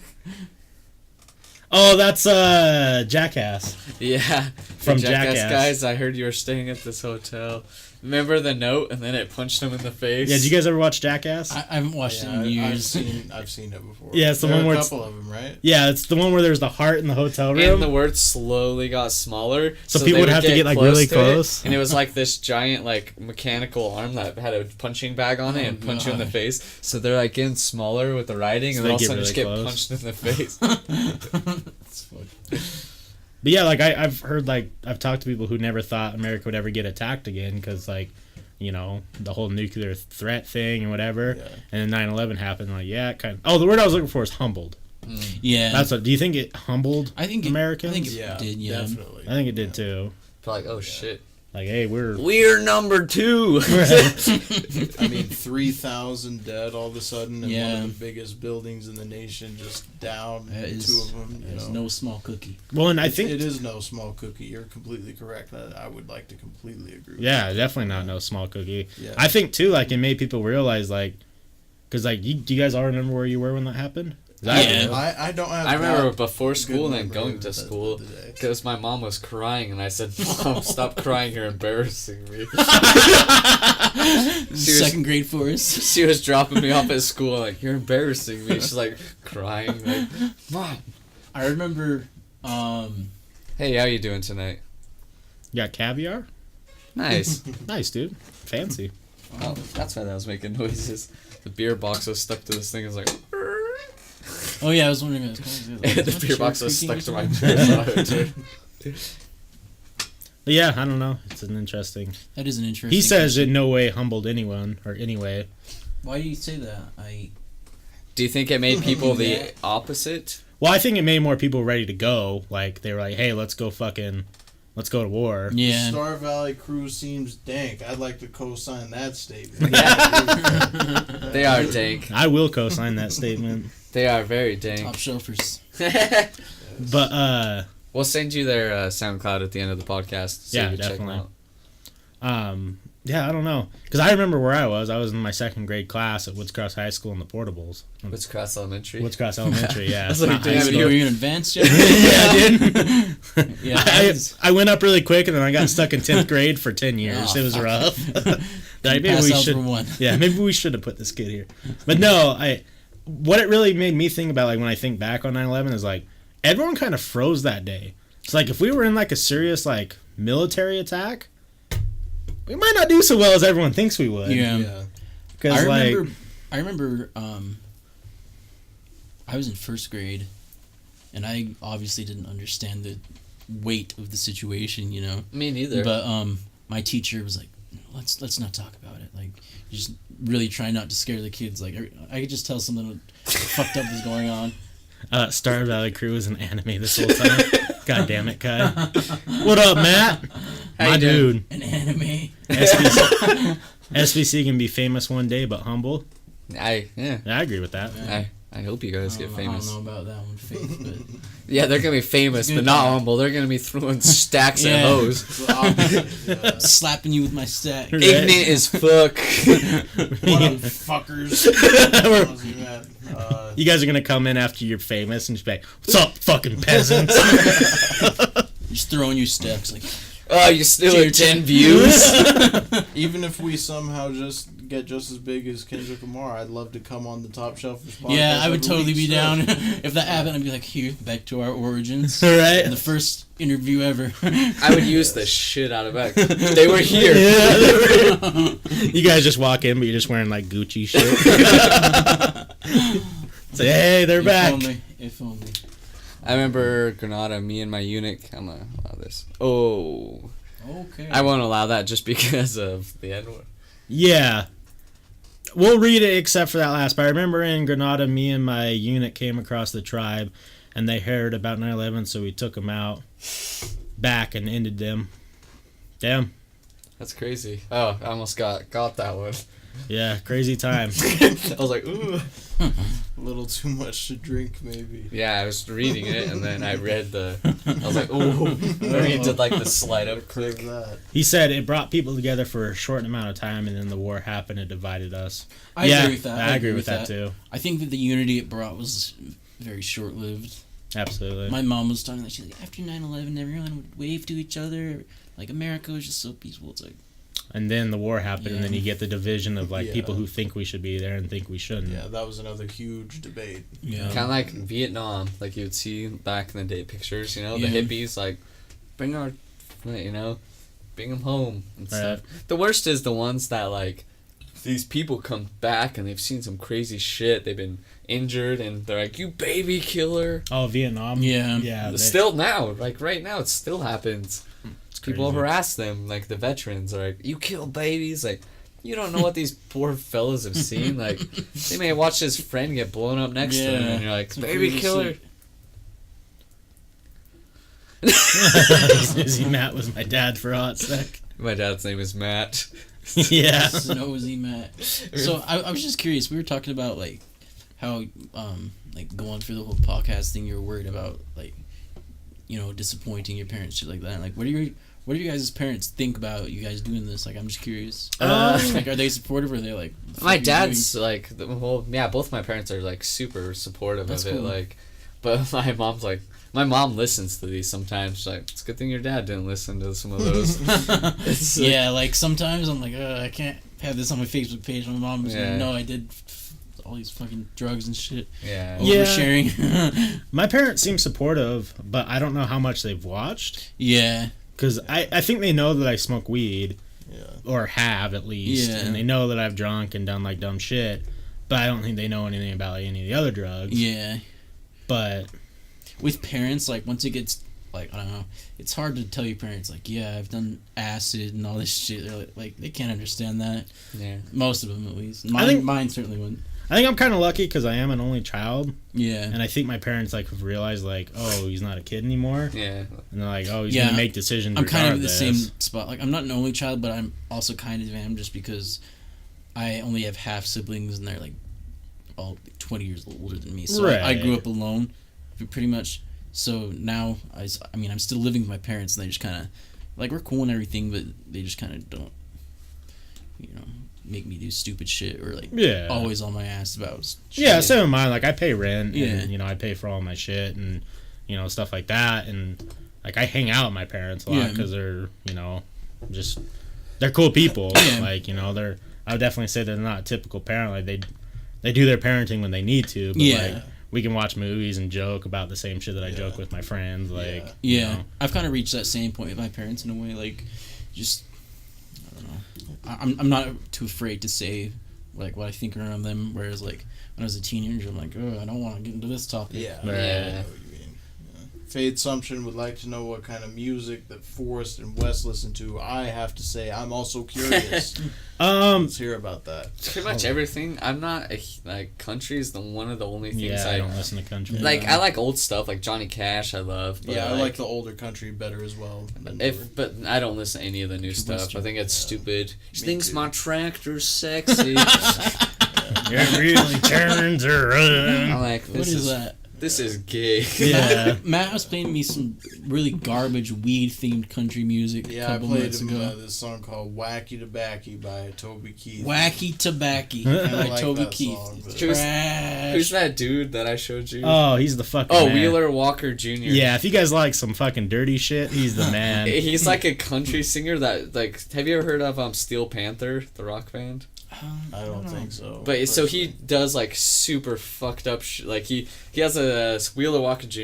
Oh, that's Jackass. Yeah. From Jackass guys, I heard you were staying at this hotel. Remember the note, and then it punched him in the face? Yeah, did you guys ever watch Jackass? I haven't watched it in years. I've seen it before. Yeah, it's the one where a couple of them, right? Yeah, it's the one where there's the heart in the hotel room. And the words slowly got smaller. So people would have to get like really close. And it was like this giant like mechanical arm that had a punching bag on it and punch you in the face. So they're like getting smaller with the writing, and then all of a sudden just get punched in the face. That's fucked. But yeah, like I've heard, like I've talked to people who never thought America would ever get attacked again because like, the whole nuclear threat thing and whatever. Yeah. And then 9/11 happened. Like, yeah, kind of. Oh, the word I was looking for is humbled. Yeah. That's what. Do you think it humbled Americans? I think it did. Yeah, definitely. I think it did too. Like, oh shit. Like, hey, we're number 2. I mean, 3,000 dead all of a sudden in one of the biggest buildings in the nation, just down 2 of them. It's no small cookie. Well, and I think it is no small cookie. You're completely correct. I would like to completely agree with yeah, that. definitely not no small cookie. Yeah. I think, too, like, it made people realize, like, because, like, do you guys all remember where you were when that happened? I don't have. I remember before school and then going to school because my mom was crying and I said, "Mom, stop crying! You're embarrassing me." Second grade for us. She was dropping me off at school like, "You're embarrassing me." She's like crying like, "Mom." I remember. Hey, how you doing tonight? You got caviar? Nice. Nice, dude. Fancy. Oh, that's why that was making noises. The beer box was stuck to this thing. It was like. Oh yeah, I was wondering. The beer box was stuck to my chair. But yeah, I don't know. It's an interesting. That is an interesting. He says in no way humbled anyone or anyway. Why do you say that? Do you think it made people the opposite? Well, I think it made more people ready to go. Like they were like, "Hey, let's go to war." Yeah. The Star Valley crew seems dank. I'd like to co-sign that statement. They are dank. I will co-sign that statement. They are very dank. Topshelfers. But we'll send you their SoundCloud at the end of the podcast. So yeah, you can definitely. Check them out. Yeah, I don't know, because I remember where I was. I was in my second grade class at Woods Cross High School in the Portables. Woods Cross Elementary. Woods Cross Elementary, yeah. That's like, damn, You were in advanced yet? Yeah, I did. Yeah. I went up really quick, and then I got stuck in 10th grade for 10 years. It was rough. Maybe we should. Yeah, maybe we should have put this kid here. But no, what it really made me think about, like when I think back on 9/11, is like everyone kind of froze that day. It's like if we were in like a serious like military attack, we might not do so well as everyone thinks we would. Yeah. Because I remember I was in first grade, and I obviously didn't understand the weight of the situation, you know. Me neither. But my teacher was like, let's not talk about it. Like, just really try not to scare the kids. Like, I could just tell something fucked up was going on. Star Valley Crew is an anime this whole time. God damn it, Kai. What up, Matt? How My dude. An anime. SVC can be famous one day, but humble. I agree with that. Yeah. I hope you guys get famous. I don't know about that one, Faith, but... Yeah, they're gonna be famous, but not humble. They're gonna be throwing stacks of hoes. Slapping you with my stack. Right. Ignorant as fuck. What up, fuckers? You guys are gonna come in after you're famous and just be like, "What's up, fucking peasants?" Just throwing you stacks like... Oh, you still at 10 views? Even if we somehow get just as big as Kendrick Lamar, I'd love to come on the Topshelfers podcast. Yeah, I would totally be down. If that happened, I'd be like, here, back to our origins. Right. The first interview ever. I would use the shit out of it. They were here. Yeah, you guys just walk in, but you're just wearing like Gucci shit. Say, hey, they're back. If only. I remember Granada, me and my eunuch. I'm gonna allow this. Oh. Okay. I won't allow that just because of the N-word. Yeah. We'll read it except for that last part. I remember in Granada, me and my eunuch came across the tribe, and they heard about 9/11, so we took them out back and ended them. Damn. That's crazy. Oh, I almost got that one. Yeah, crazy time. I was like, ooh. A little too much to drink, maybe. Yeah, I was reading it, and then I read I was like, ooh. I did like the slide up click. He said it brought people together for a short amount of time, and then the war happened and divided us. I agree with that. I agree with that too. I think that the unity it brought was very short-lived. Absolutely. My mom was talking like, she's like, after 9/11, everyone would wave to each other. Like, America was just so peaceful. It's like... And then the war happened, and then you get the division of like Yeah. people who think we should be there and think we shouldn't. Yeah, that was another huge debate. Yeah. Kind of like Vietnam, like you would see back in the day pictures, you know, the Yeah. hippies, like, bring them home and stuff. Right. The worst is the ones that, like, these people come back and they've seen some crazy shit, they've been injured, and they're like, you baby killer. Oh, Vietnam? Yeah. Yeah. Still now, like, right now, it still happens. People crazy. harass them, like, the veterans are like, you kill babies, like, you don't know what these poor fellas have seen, like, they may watch his friend get blown up next to him, and you're like, baby killer. Susie Matt was my dad for a hot sec. My dad's name is Matt. Yeah. Nosy Matt. So I was just curious. We were talking about like how like going through the whole podcast thing. You're worried about like, you know, disappointing your parents, shit like that. Like, what do you guys' parents think about you guys doing this? Like, I'm just curious. Like, are they supportive or are they like? My dad's like, both my parents are like super supportive of it. Cool. Like, but my mom's like. My mom listens to these sometimes. She's like, it's a good thing your dad didn't listen to some of those. Yeah, like sometimes I'm like, I can't have this on my Facebook page. My mom was like, no, I did all these fucking drugs and shit. Yeah. Oversharing. My parents seem supportive, but I don't know how much they've watched. Yeah. Because I think they know that I smoke weed. Yeah. Or have, at least. Yeah. And they know that I've drunk and done, like, dumb shit. But I don't think they know anything about like, any of the other drugs. Yeah. But... with parents, like, once it gets, like, I don't know, it's hard to tell your parents, like, yeah, I've done acid and all this shit. They're like they can't understand that. Yeah. Most of them, at least. Mine certainly wouldn't. I think I'm kind of lucky because I am an only child. Yeah. And I think my parents, like, have realized, like, oh, he's not a kid anymore. Yeah. And they're like, oh, he's going to make decisions I'm kind of in the same spot. Like, I'm not an only child, but I'm also kind of am just because I only have half siblings and they're, like, all 20 years older than me. So I grew up alone. Pretty much. So now I mean I'm still living with my parents and they just kind of like we're cool and everything, but they just kind of don't, you know, make me do stupid shit or like always on my ass about shit. Yeah, same with mine. Like I pay rent and you know I pay for all my shit and you know stuff like that, and like I hang out with my parents a lot because they're, you know, just they're cool people. Like, you know, I would definitely say they're not a typical parent. Like they do their parenting when they need to, but like we can watch movies and joke about the same shit that I joke with my friends. Like, you know. I've kind of reached that same point with my parents in a way. Like, just I don't know. I'm not too afraid to say like what I think around them. Whereas like when I was a teenager, I'm like, oh, I don't want to get into this topic. Yeah. Yeah. Fade Assumption would like to know what kind of music that Forrest and Wes listen to. I have to say, I'm also curious. Let's hear about that. Pretty much everything. I'm not like country is one of the only things I don't listen to country. Like I like old stuff like Johnny Cash. I love. But I like the older country better as well. But I don't listen to any of the new stuff. I think it's stupid. She thinks my tractor's sexy. It really turns her on. I'm like, what is that? This is gay. Yeah. Matt was playing me some really garbage weed-themed country music a couple minutes ago. This song called Wacky Tobacco by Toby Keith. Wacky Tobacco by Toby Keith. Who's that dude that I showed you? Oh, he's the fucking man. Wheeler Walker Jr. Yeah, if you guys like some fucking dirty shit, he's the man. He's like a country singer that, like, have you ever heard of Steel Panther, the rock band? I don't think so. But so he does like super fucked up shit. Like he has a Wheeler Walker Jr.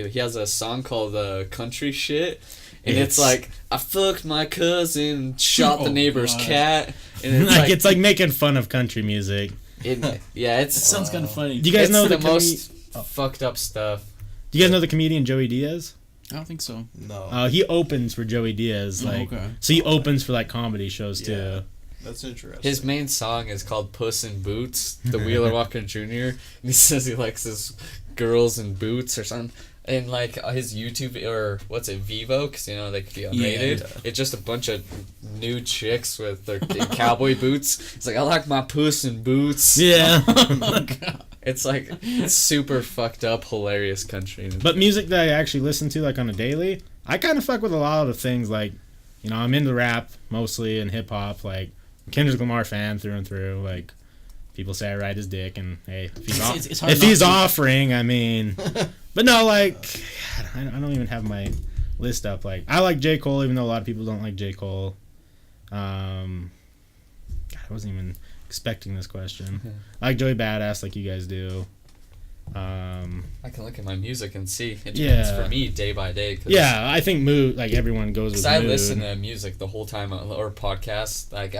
He has a song called Country Shit, and it's like I fucked my cousin, shot the neighbor's cat, and it's like making fun of country music. It sounds kind of funny. Do you guys know the most fucked up stuff? Do you guys know the comedian Joey Diaz? I don't think so. No. He opens for Joey Diaz. So he opens for like comedy shows too. That's interesting. His main song is called Puss in Boots, the Wheeler Walker Jr. And he says he likes his girls in boots or something. And like his YouTube, or what's it, Vivo, because you know they could be unrated. It's just a bunch of nude chicks with their cowboy boots. It's like, I like my puss in boots. Yeah. Oh, God. It's like super fucked up, hilarious country. But music that I actually listen to like on a daily, I kind of fuck with a lot of things. Like, you know, I'm into rap mostly and hip hop. Like, Kendrick Lamar fan through and through. Like, people say I ride his dick, and hey, if he's offering, I mean, but no, like, I don't even have my list up. Like, I like J. Cole, even though a lot of people don't like J. Cole. God, I wasn't even expecting this question. I like Joey Badass, like you guys do. I can look at my music and see. It depends for me day by day. I think mood, like everyone goes with mood. I listen to music the whole time, or podcasts. Like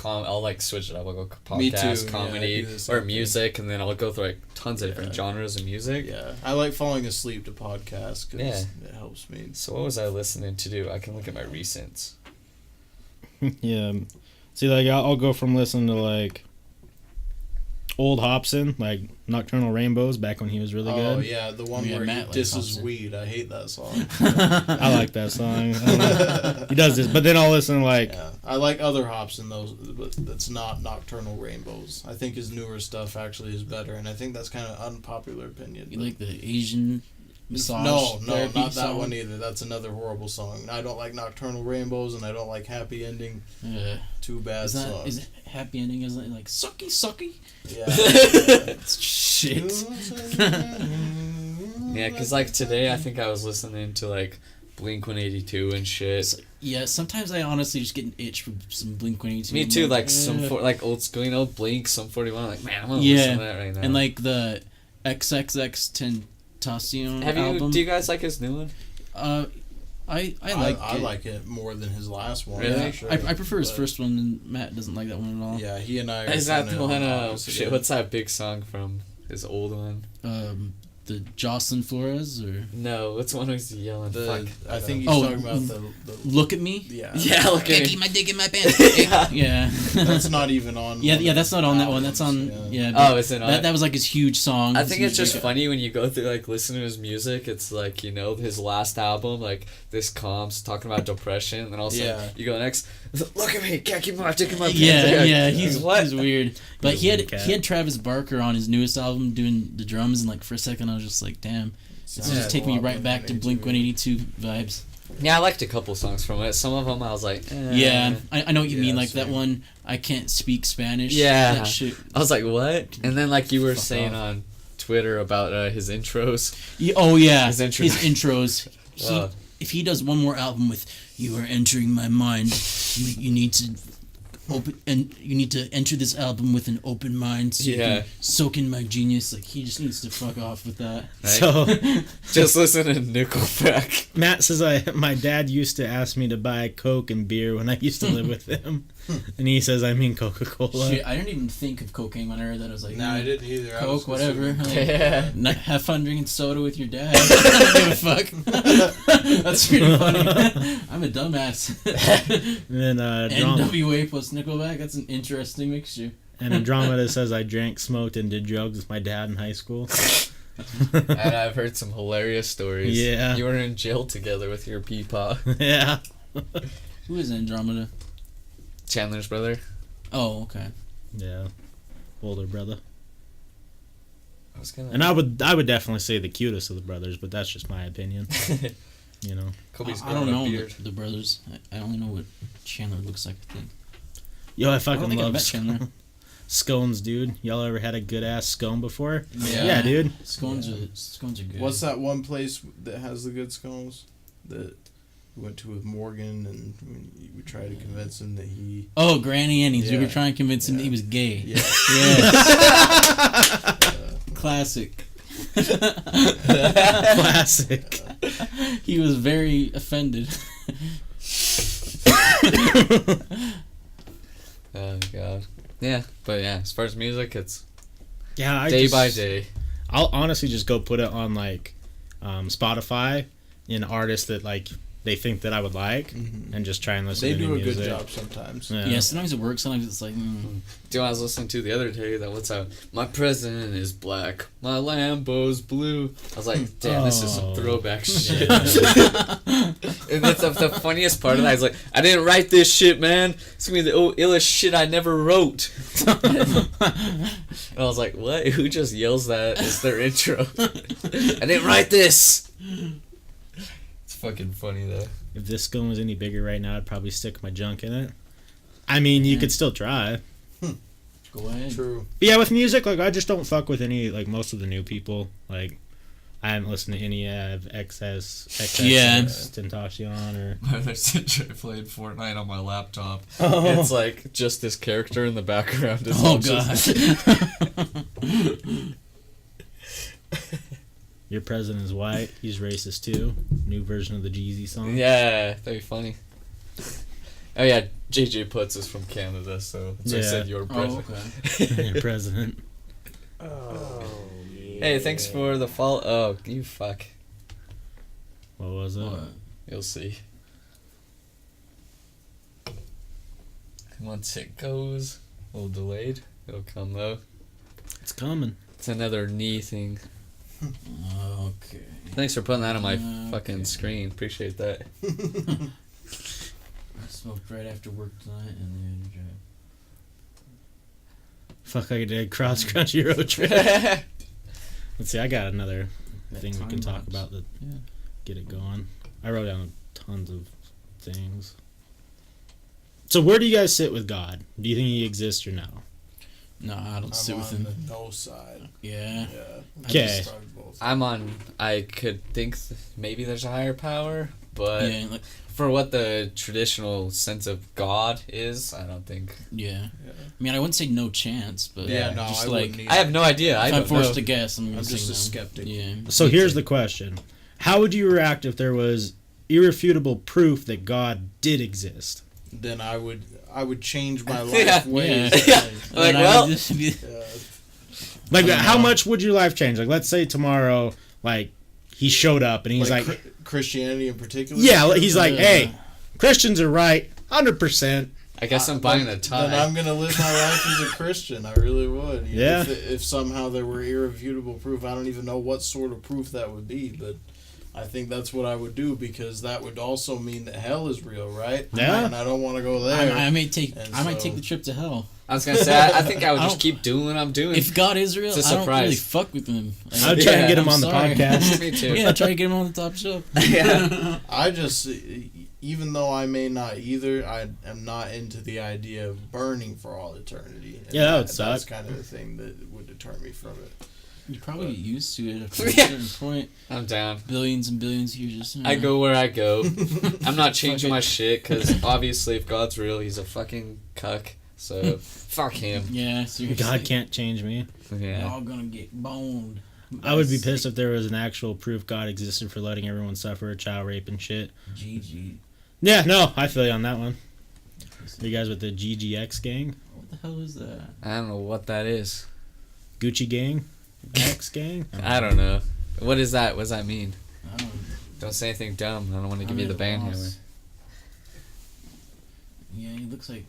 I'll like switch it up. I'll go podcast, comedy, or music, and then I'll go through like tons of different genres of music. Yeah, I like falling asleep to podcasts because it helps me. So what was I listening to? I can look at my recents. Yeah, see, like I'll go from listening to like old Hobson, like Nocturnal Rainbows, back when he was really good. Oh yeah, the one where Matt he disses Hobson. weed. I hate that song. I like that song. I don't know. He does this, but then I'll listen to like. Yeah, I like other Hobson though, but that's not Nocturnal Rainbows. I think his newer stuff actually is better, and I think that's kind of unpopular opinion. You like the Asian massage? No, therapy not that song? one either. That's another horrible song. I don't like Nocturnal Rainbows, and I don't like Happy Ending. Yeah. Two bad songs. Is it happy ending? Is it like sucky sucky? Yeah. It's shit. Yeah, because like today I think I was listening to like Blink-182 and shit. Yeah, sometimes I honestly just get an itch for some Blink-182. Me too, like like old school, Blink, some 41. Like, man, I'm gonna listen to that right now. And like the XXX Tentacion album. Do you guys like his new one? I like it more than his last one. Really? Sure. I prefer his first one, and Matt doesn't like that one at all. Yeah, he and I. Is that the one? Shit, what's that big song from his old one? The Jocelyn Flores or no? What's one who's yelling? Fuck. I think he's talking about the Look at Me. Yeah. Yeah, look at me. Keep my dick in my pants. Yeah. That's not even on. Yeah, that's not on that one. That's on. Yeah. Oh, is it not? That was like his huge song. I think it's just funny when you go through like listen to his music. It's like his last album, like this calms talking about depression, and then all of a sudden you go next. Look at me, can't keep my dick in my pants. Yeah. He's weird. But he had Travis Barker on his newest album doing the drums, and like for a second I was just like, damn, it's just taking me right back to Blink-182 vibes. Yeah, I liked a couple songs from it. Some of them I was like, Yeah, I know what you mean. Like that one, I can't speak Spanish. Yeah, that shit. I was like, what? And then like you were saying on Twitter about his intros. Oh yeah, his intros. If he does one more album with "You Are Entering My Mind," you need to enter this album with an open mind so you can soak in my genius. Like he just needs to fuck off with that. Right? So just listen to Nickelback. Matt says my dad used to ask me to buy Coke and beer when I used to live with him, and he says I mean Coca-Cola. Shit, I didn't even think of cocaine when I heard that. I was like, no, I didn't either. Coke, whatever. Like, have fun drinking soda with your dad. I don't give a fuck. That's pretty funny. I'm a dumbass. And then NWA plus Nickelback. That's an interesting mixture. And Andromeda says I drank, smoked, and did drugs with my dad in high school. And I've heard some hilarious stories. Yeah. You were in jail together with your peepaw. Yeah. Who is Andromeda? Chandler's brother. Oh, okay. Yeah. Older brother. I would definitely say the cutest of the brothers, but that's just my opinion. Kobe's I don't know beard. the brothers. I only know what Chandler looks like, I think. Yo, I fucking love Chandler. scones, dude. Y'all ever had a good ass scone before? Yeah, dude. Scones are good. What's that one place that has the good scones that we went to with Morgan, and we tried to convince him that he... Oh, Granny Annie's. Yeah. We were trying to convince him that he was gay. Yeah. Classic. Classic. He was very offended. Oh god. Yeah, but yeah, as far as music, it's day by day. I'll honestly just go put it on like Spotify, an artist that like they think that I would like, and just try and listen They to do new a music. good job sometimes. Yeah, sometimes it works. Sometimes it's like. Do you know what I was listening to the other day? That what's out? My president is black. My Lambo's blue. I was like, damn, this is some throwback shit. And that's the funniest part of that. Is like, I didn't write this shit, man. It's gonna be the illest shit I never wrote. And I was like, what? Who just yells that as their intro? I didn't write this. It's fucking funny though. If this scone was any bigger right now, I'd probably stick my junk in it. I mean, you could still try. Go ahead. True. But yeah, with music, like I just don't fuck with any like most of the new people. Like I haven't listened to any of XS Tentacion or. My other sister played Fortnite on my laptop. It's like just this character in the background. Oh god. Your president is white. He's racist too. New version of the Jeezy song. Yeah, that'd be funny. Oh yeah, JJ Putz is from Canada, so that's why I said your president. Oh, okay. Your president. Hey, thanks for the follow. Oh, you fuck. What was it? What? You'll see. Once it goes, a little delayed. It'll come though. It's coming. It's another knee thing. Okay. Thanks for putting that on my fucking screen. Appreciate that. I smoked right after work tonight and then Fuck, I did cross country road trip. Let's see, I got another thing we can talk about that get it going. I wrote down tons of things. So where do you guys sit with God? Do you think he exists or no? No, I don't sit with him. The no side. Yeah. Okay. I'm on. I could think maybe there's a higher power, but for what the traditional sense of God is, I don't think. Yeah. I mean, I wouldn't say no chance, but just I have no idea. If I'm forced to guess, I'm just a skeptic. Yeah. So here's the question: how would you react if there was irrefutable proof that God did exist? Then I would change my life ways. Yeah. Like, well, like how much would your life change? Like, let's say tomorrow, like he showed up and he's like Christianity in particular. Yeah, he's like, hey, Christians are right, 100%. I guess I'm buying a tie. Then I'm gonna live my life as a Christian. I really would. Yeah. If somehow there were irrefutable proof, I don't even know what sort of proof that would be, but I think that's what I would do because that would also mean that hell is real, right? Yeah. And I don't want to go there. I might take the trip to hell. I was gonna say I think I would just keep doing what I'm doing. If God is real, I don't really fuck with him. I'll try and get him on the podcast. Me too. Yeah, try to get him on the top shelf. Yeah. I just, even though I may not either, I am not into the idea of burning for all eternity. And that would suck. That's kind of the thing that would deter me from it. You probably get used to it at a certain point. I'm down. Billions and billions of years. I go where I go. I'm not changing my shit because obviously if God's real, he's a fucking cuck. So fuck him. Yeah, seriously. God can't change me. Yeah. We're all gonna get boned. I would be pissed if there was an actual proof God existed for letting everyone suffer child rape and shit. GG. Yeah, no, I feel you on that one. You guys with the GGX gang? What the hell is that? I don't know what that is. Gucci gang? X gang? I don't know. What is that? What does that mean? I don't know. Don't say anything dumb. I don't want to give you the ban hammer. Yeah, he looks like...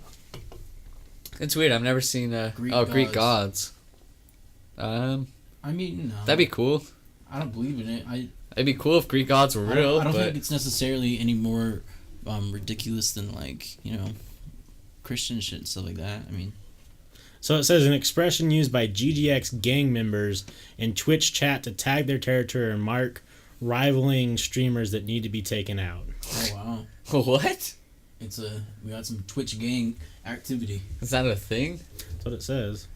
It's weird. I've never seen Greek gods. I mean, no. That'd be cool. I don't believe in it. It'd be cool if Greek gods were real. I don't think it's necessarily any more ridiculous than Christian shit and stuff like that. I mean, so it says an expression used by GGX gang members in Twitch chat to tag their territory and mark rivaling streamers that need to be taken out. Oh wow! What? We got some Twitch gang activity. Is that a thing? That's what it says.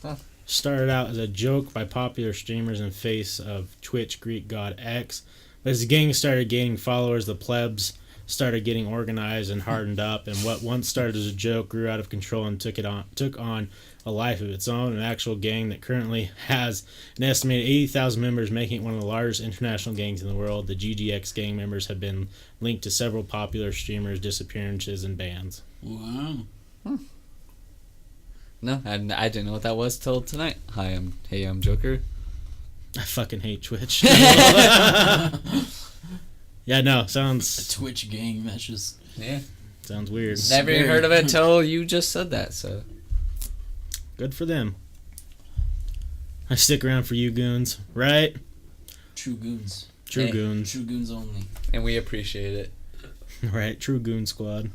Huh. Started out as a joke by popular streamers in face of Twitch Greek god X, but as the gang started gaining followers, the plebs started getting organized and hardened up, and what once started as a joke grew out of control and took on a life of its own, an actual gang that currently has an estimated 80,000 members, making it one of the largest international gangs in the world. The GGX gang members have been linked to several popular streamers' disappearances and bans. Wow. Huh. No, I didn't know what that was till tonight. Hey, I'm Joker. I fucking hate Twitch. Yeah, no, sounds... A Twitch gang, that's just... Yeah. Sounds weird. Never even heard of it till you just said that, so... Good for them. I stick around for you goons, right? True goons. True goons. True goons only. And we appreciate it. Right, true goon squad.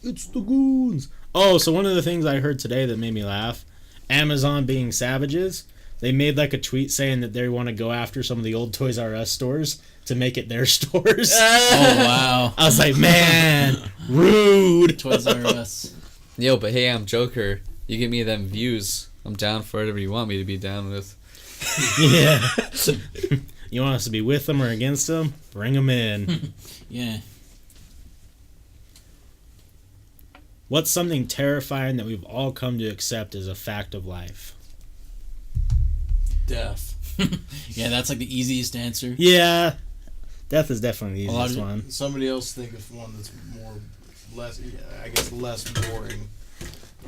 It's the goons. Oh, so one of the things I heard today that made me laugh, Amazon being savages, they made like a tweet saying that they want to go after some of the old Toys R Us stores to make it their stores. Oh, wow. I was like, man, rude. Toys R Us. Yo, but hey, I'm Joker. You give me them views. I'm down for whatever you want me to be down with. Yeah. You want us to be with them or against them? Bring them in. Yeah. What's something terrifying that we've all come to accept as a fact of life? Death. Yeah, that's like the easiest answer. Yeah. Death is definitely the easiest one. Somebody else think of one that's less boring.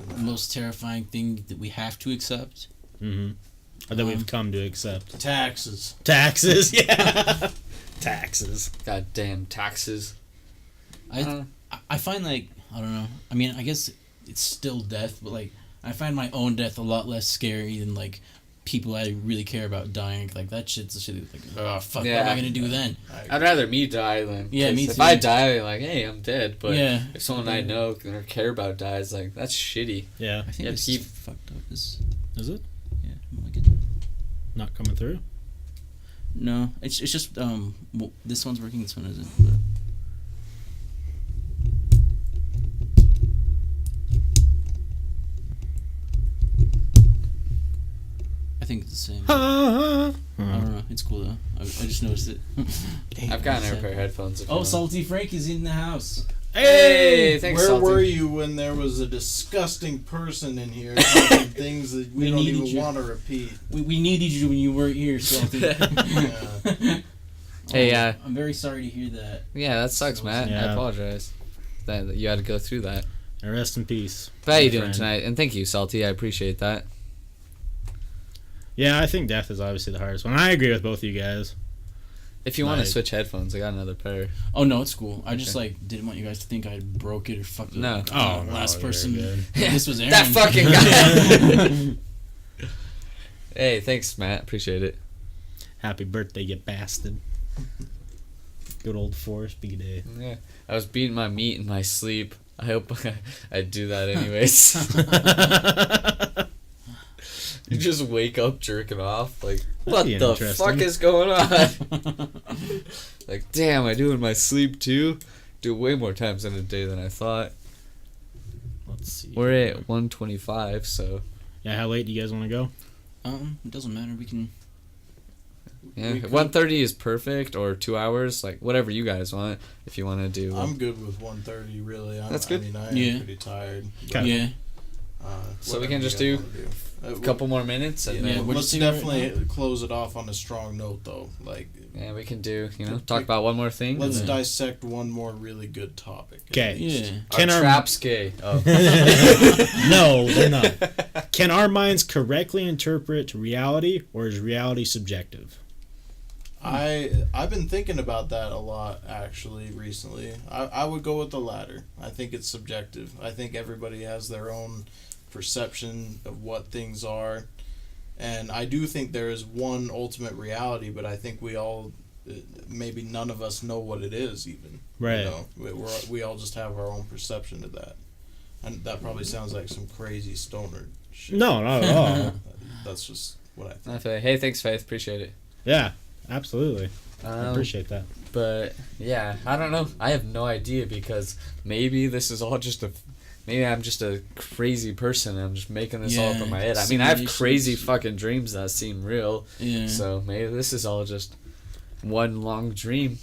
The most terrifying thing that we have to accept? Mm-hmm. Or that we've come to accept. Taxes. Taxes, yeah. Taxes. Goddamn taxes. I find I don't know. I mean, I guess it's still death, but I find my own death a lot less scary than like people I really care about dying. Like that shit's like, oh fuck, what am I gonna do then? I'd rather me die than me too. If I die, like, hey, I'm dead. But if someone I know or care about dies, like, that's shitty. Yeah, I think it's fucked up. Is it? Yeah, like not coming through. No, it's just this one's working, this one isn't. But. I think it's the same. I don't know. It's cool though. I just noticed it. I've got an pair of headphones. Salty Frank is in the house. Hey, thanks, Where Salty. were you when there was a disgusting person in here talking things that we don't even want to repeat? We needed you when you weren't here, Salty. Hey, I'm very sorry to hear that. Yeah, that sucks, Matt. Yeah. I apologize that you had to go through that. And rest in peace. But how you doing tonight? And thank you, Salty. I appreciate that. Yeah, I think death is obviously the hardest one. I agree with both of you guys. If you want to switch headphones, I got another pair. Oh no, it's cool. I just didn't want you guys to think I broke it or fucked it. No. Last person. This was Aaron. That fucking guy. Hey, thanks, Matt. Appreciate it. Happy birthday, you bastard. Good old Forrest B Day. Yeah, I was beating my meat in my sleep. I hope I do that anyways. You just wake up jerking off, like, what the fuck is going on? Like, damn, I do it in my sleep too? Do it way more times in a day than I thought. Let's see. We're at 1:25, so. Yeah, how late do you guys want to go? It doesn't matter. We can. Yeah, 1:30 is perfect, or 2 hours, like whatever you guys want. If you want to do. I'm good with 1:30. Really. That's good. I mean, I am pretty tired. Okay. Yeah. So we can just do a couple more minutes, and then let's definitely close it off on a strong note, though. Like. Yeah, we can do. Talk about one more thing. Let's dissect one more really good topic. Okay. Yeah. Can our traps gay? Oh. No, they're not. Can our minds correctly interpret reality, or is reality subjective? I've been thinking about that a lot, actually, recently. I would go with the latter. I think it's subjective. I think everybody has their own perception of what things are. And I do think there is one ultimate reality, but I think we all, maybe none of us know what it is, even. Right. You know, we all just have our own perception of that. And that probably sounds like some crazy stoner shit. No, not at all. That's just what I think. Hey, thanks, Faith. Appreciate it. Yeah, absolutely. I appreciate that. But, yeah, I don't know. I have no idea, because maybe this is all just maybe I'm just a crazy person and I'm just making this all up in my head. I mean, I have crazy fucking dreams that seem real. Yeah. So maybe this is all just one long dream.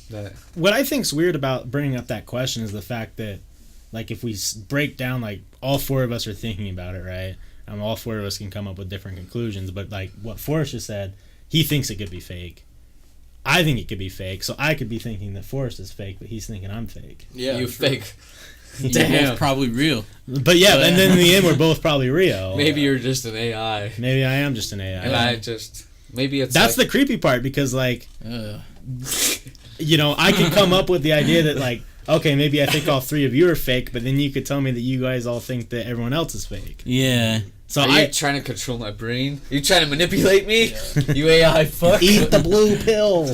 What I think's weird about bringing up that question is the fact that, like, if we break down, like, all four of us are thinking about it, right? And all four of us can come up with different conclusions. But, like, what Forrest just said, he thinks it could be fake. I think it could be fake. So I could be thinking that Forrest is fake, but he's thinking I'm fake. Yeah, you fake. You're both probably real. But yeah, and then in the end, we're both probably real. Maybe you're just an AI. Maybe I am just an AI. And maybe it's that's the creepy part, because, like, you know, I could come up with the idea that, like, okay, maybe I think all three of you are fake, but then you could tell me that you guys all think that everyone else is fake. Yeah. So are you trying to control my brain? Are you trying to manipulate me? Yeah. You AI fuck. Eat the blue pill.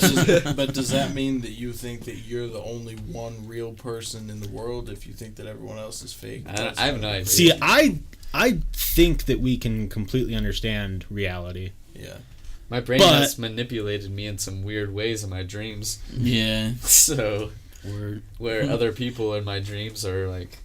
But does that mean that you think that you're the only one real person in the world if you think that everyone else is fake? I have no idea. See, I think that we can completely understand reality. Yeah. My brain has manipulated me in some weird ways in my dreams. Yeah. So, where other people in my dreams are, like,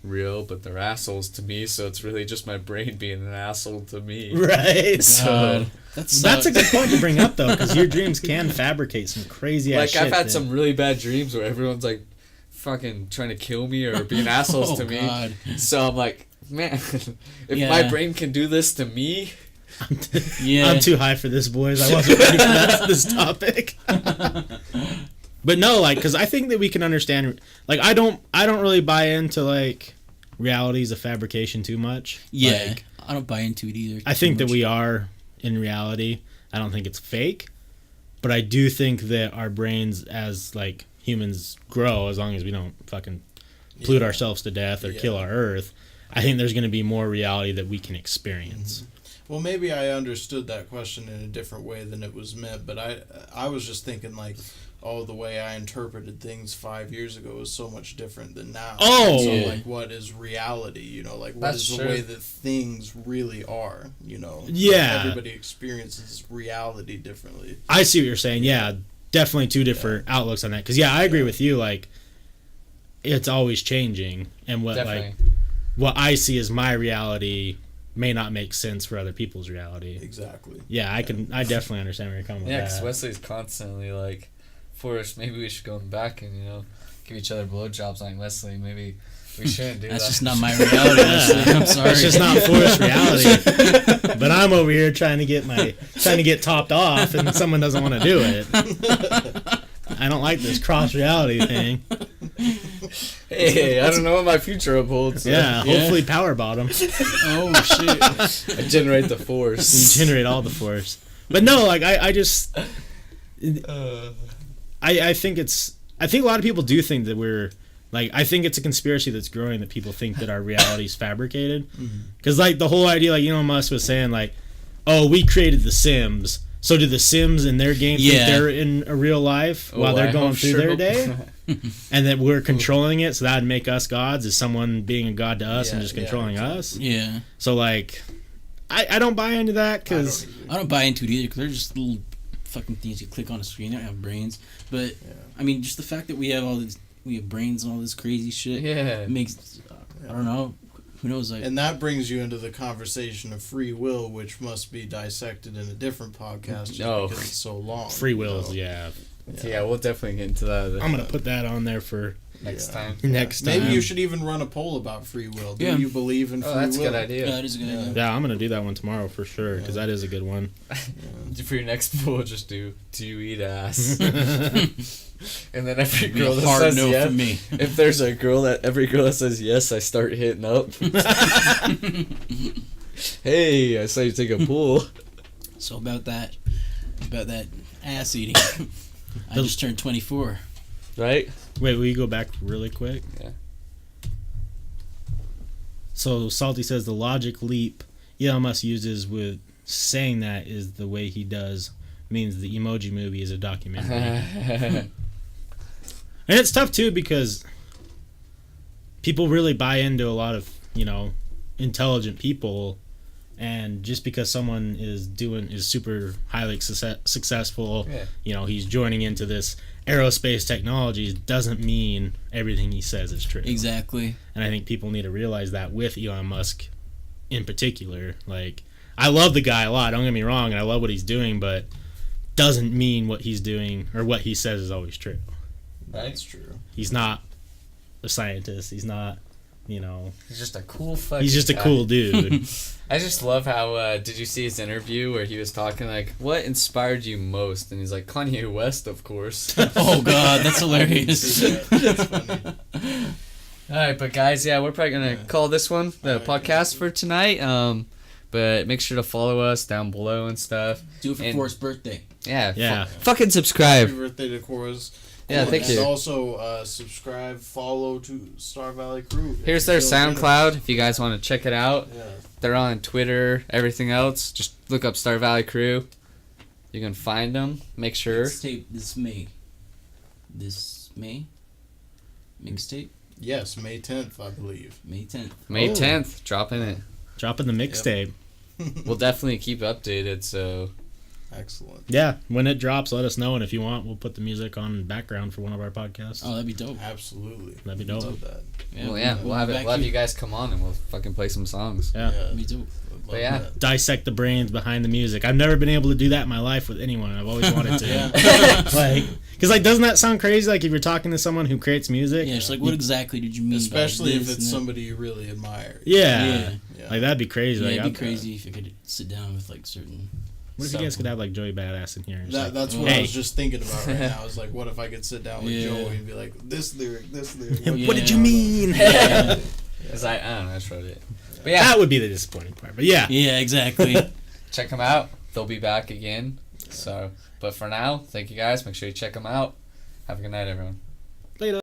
real, but they're assholes to me, so it's really just my brain being an asshole to me. Right. So that's a good point to bring up, though, because your dreams can fabricate some crazy ass shit. Like, I've had some really bad dreams where everyone's, like, fucking trying to kill me or being assholes to me. God. So I'm like, man, if my brain can do this to me... I'm too high for this, boys. I wasn't ready for this topic. But no, like, because I think that we can understand. Like, I don't really buy into, like, reality is a fabrication too much. Yeah, like, I don't buy into it either. I think that we are in reality. I don't think it's fake, but I do think that our brains, as, like, humans grow, as long as we don't fucking pollute ourselves to death or kill our Earth, I think there's going to be more reality that we can experience. Well, maybe I understood that question in a different way than it was meant, but I was just thinking like, oh, the way I interpreted things 5 years ago is so much different than now. Oh! So, like, what is reality, you know? Like, what is the way that things really are, you know? Yeah. Like, everybody experiences reality differently. I see what you're saying, yeah. Definitely two different outlooks on that. Because, yeah, I agree with you, like, it's always changing. And what I see as my reality may not make sense for other people's reality. Exactly. Yeah, I definitely understand where you're coming with that. Yeah, because Wesley's constantly like, Forrest, maybe we should go back and, give each other blowjobs. Like, Wesley, maybe we shouldn't do that. That's just not my reality, Wesley. I'm sorry. It's just not Forrest reality. But I'm over here trying to get topped off, and someone doesn't want to do it. I don't like this cross reality thing. Hey, I don't know what my future holds. So. Yeah, hopefully power bottom. Oh shit! I generate the force. You generate all the force. But no, like I just, I think a lot of people do think that we're like, I think it's a conspiracy that's growing that people think that our reality is fabricated. Because like the whole idea, like Elon Musk was saying, like, oh, we created the Sims. So do the Sims in their game think they're in a real life while they're going through their day? And that we're controlling it, so that would make us gods? Is someone being a god to us and just controlling us? Yeah. So, like, I don't buy into that, because... I don't buy into it either, because they're just little fucking things you click on a screen. They don't have brains. But, I mean, just the fact that we have brains and all this crazy shit makes... I don't know. Who knows? Like, and that brings you into the conversation of free will, which must be dissected in a different podcast because it's so long. Free will, yeah, we'll definitely get into that. I'm going to put that on there for next time. Next time. Maybe you should even run a poll about free will. Do you believe in free will? That's a good idea. Yeah, that is a good idea. Yeah, I'm going to do that one tomorrow for sure, because that is a good one. For your next poll, just do you eat ass? And then every girl that hard says no yes, for me. If there's every girl that says yes, I start hitting up. Hey, I saw you take a pool. So about that ass eating. I just turned 24. Right? Wait, will you go back really quick? Yeah. So Salty says the logic leap Elon Musk uses with saying that is the way he does means the Emoji Movie is a documentary. And it's tough too, because people really buy into a lot of, intelligent people, and just because someone is super highly successful, he's joining into this aerospace technology, doesn't mean everything he says is true. Exactly. And I think people need to realize that with Elon Musk in particular. Like, I love the guy a lot, don't get me wrong, and I love what he's doing, but doesn't mean what he's doing or what he says is always true. That's true. He's not a scientist. He's not, He's just a cool fucking He's just a guy. cool dude. I just love how, did you see his interview where he was talking like, what inspired you most? And he's like, Kanye West, of course. Oh, God, that's hilarious. That's funny. Alright, but guys, we're probably going to call this one the podcast for tonight. But make sure to follow us down below and stuff. Do it for Forrest's birthday. Yeah. Fucking subscribe. Happy birthday to Cora's. Yeah, thank you. And also subscribe, follow to Star Valley Crew. Here's their SoundCloud if you guys want to check it out. Yeah. They're on Twitter, everything else. Just look up Star Valley Crew. You can find them. Make sure. Mixtape this May. Mixtape? Yes, May 10th, I believe. May 10th. May 10th, dropping it. Dropping the mixtape. We'll definitely keep updated, so... Excellent. Yeah, when it drops, let us know, and if you want, we'll put the music on background for one of our podcasts. Oh, that'd be dope. Absolutely. That'd be dope. Love that. We'll have you guys come on and we'll fucking play some songs. Yeah. Me too. But yeah. Dissect the brains behind the music. I've never been able to do that in my life with anyone. I've always wanted to. Because doesn't that sound crazy? Like if you're talking to someone who creates music. Yeah, it's like, what exactly did you mean? Especially by if this it's somebody you really admire. Yeah. Like that'd be crazy. Yeah, like, it'd be crazy if you could sit down with like certain. What if you guys could have like Joey Badass in here? That's what I was just thinking about right now. I was like, what if I could sit down with Joey and be like, this lyric. What did you mean? Because I don't know, that's it. But yeah. That would be the disappointing part. But yeah. Yeah, exactly. Check them out. They'll be back again. So, but for now, thank you guys. Make sure you check them out. Have a good night, everyone.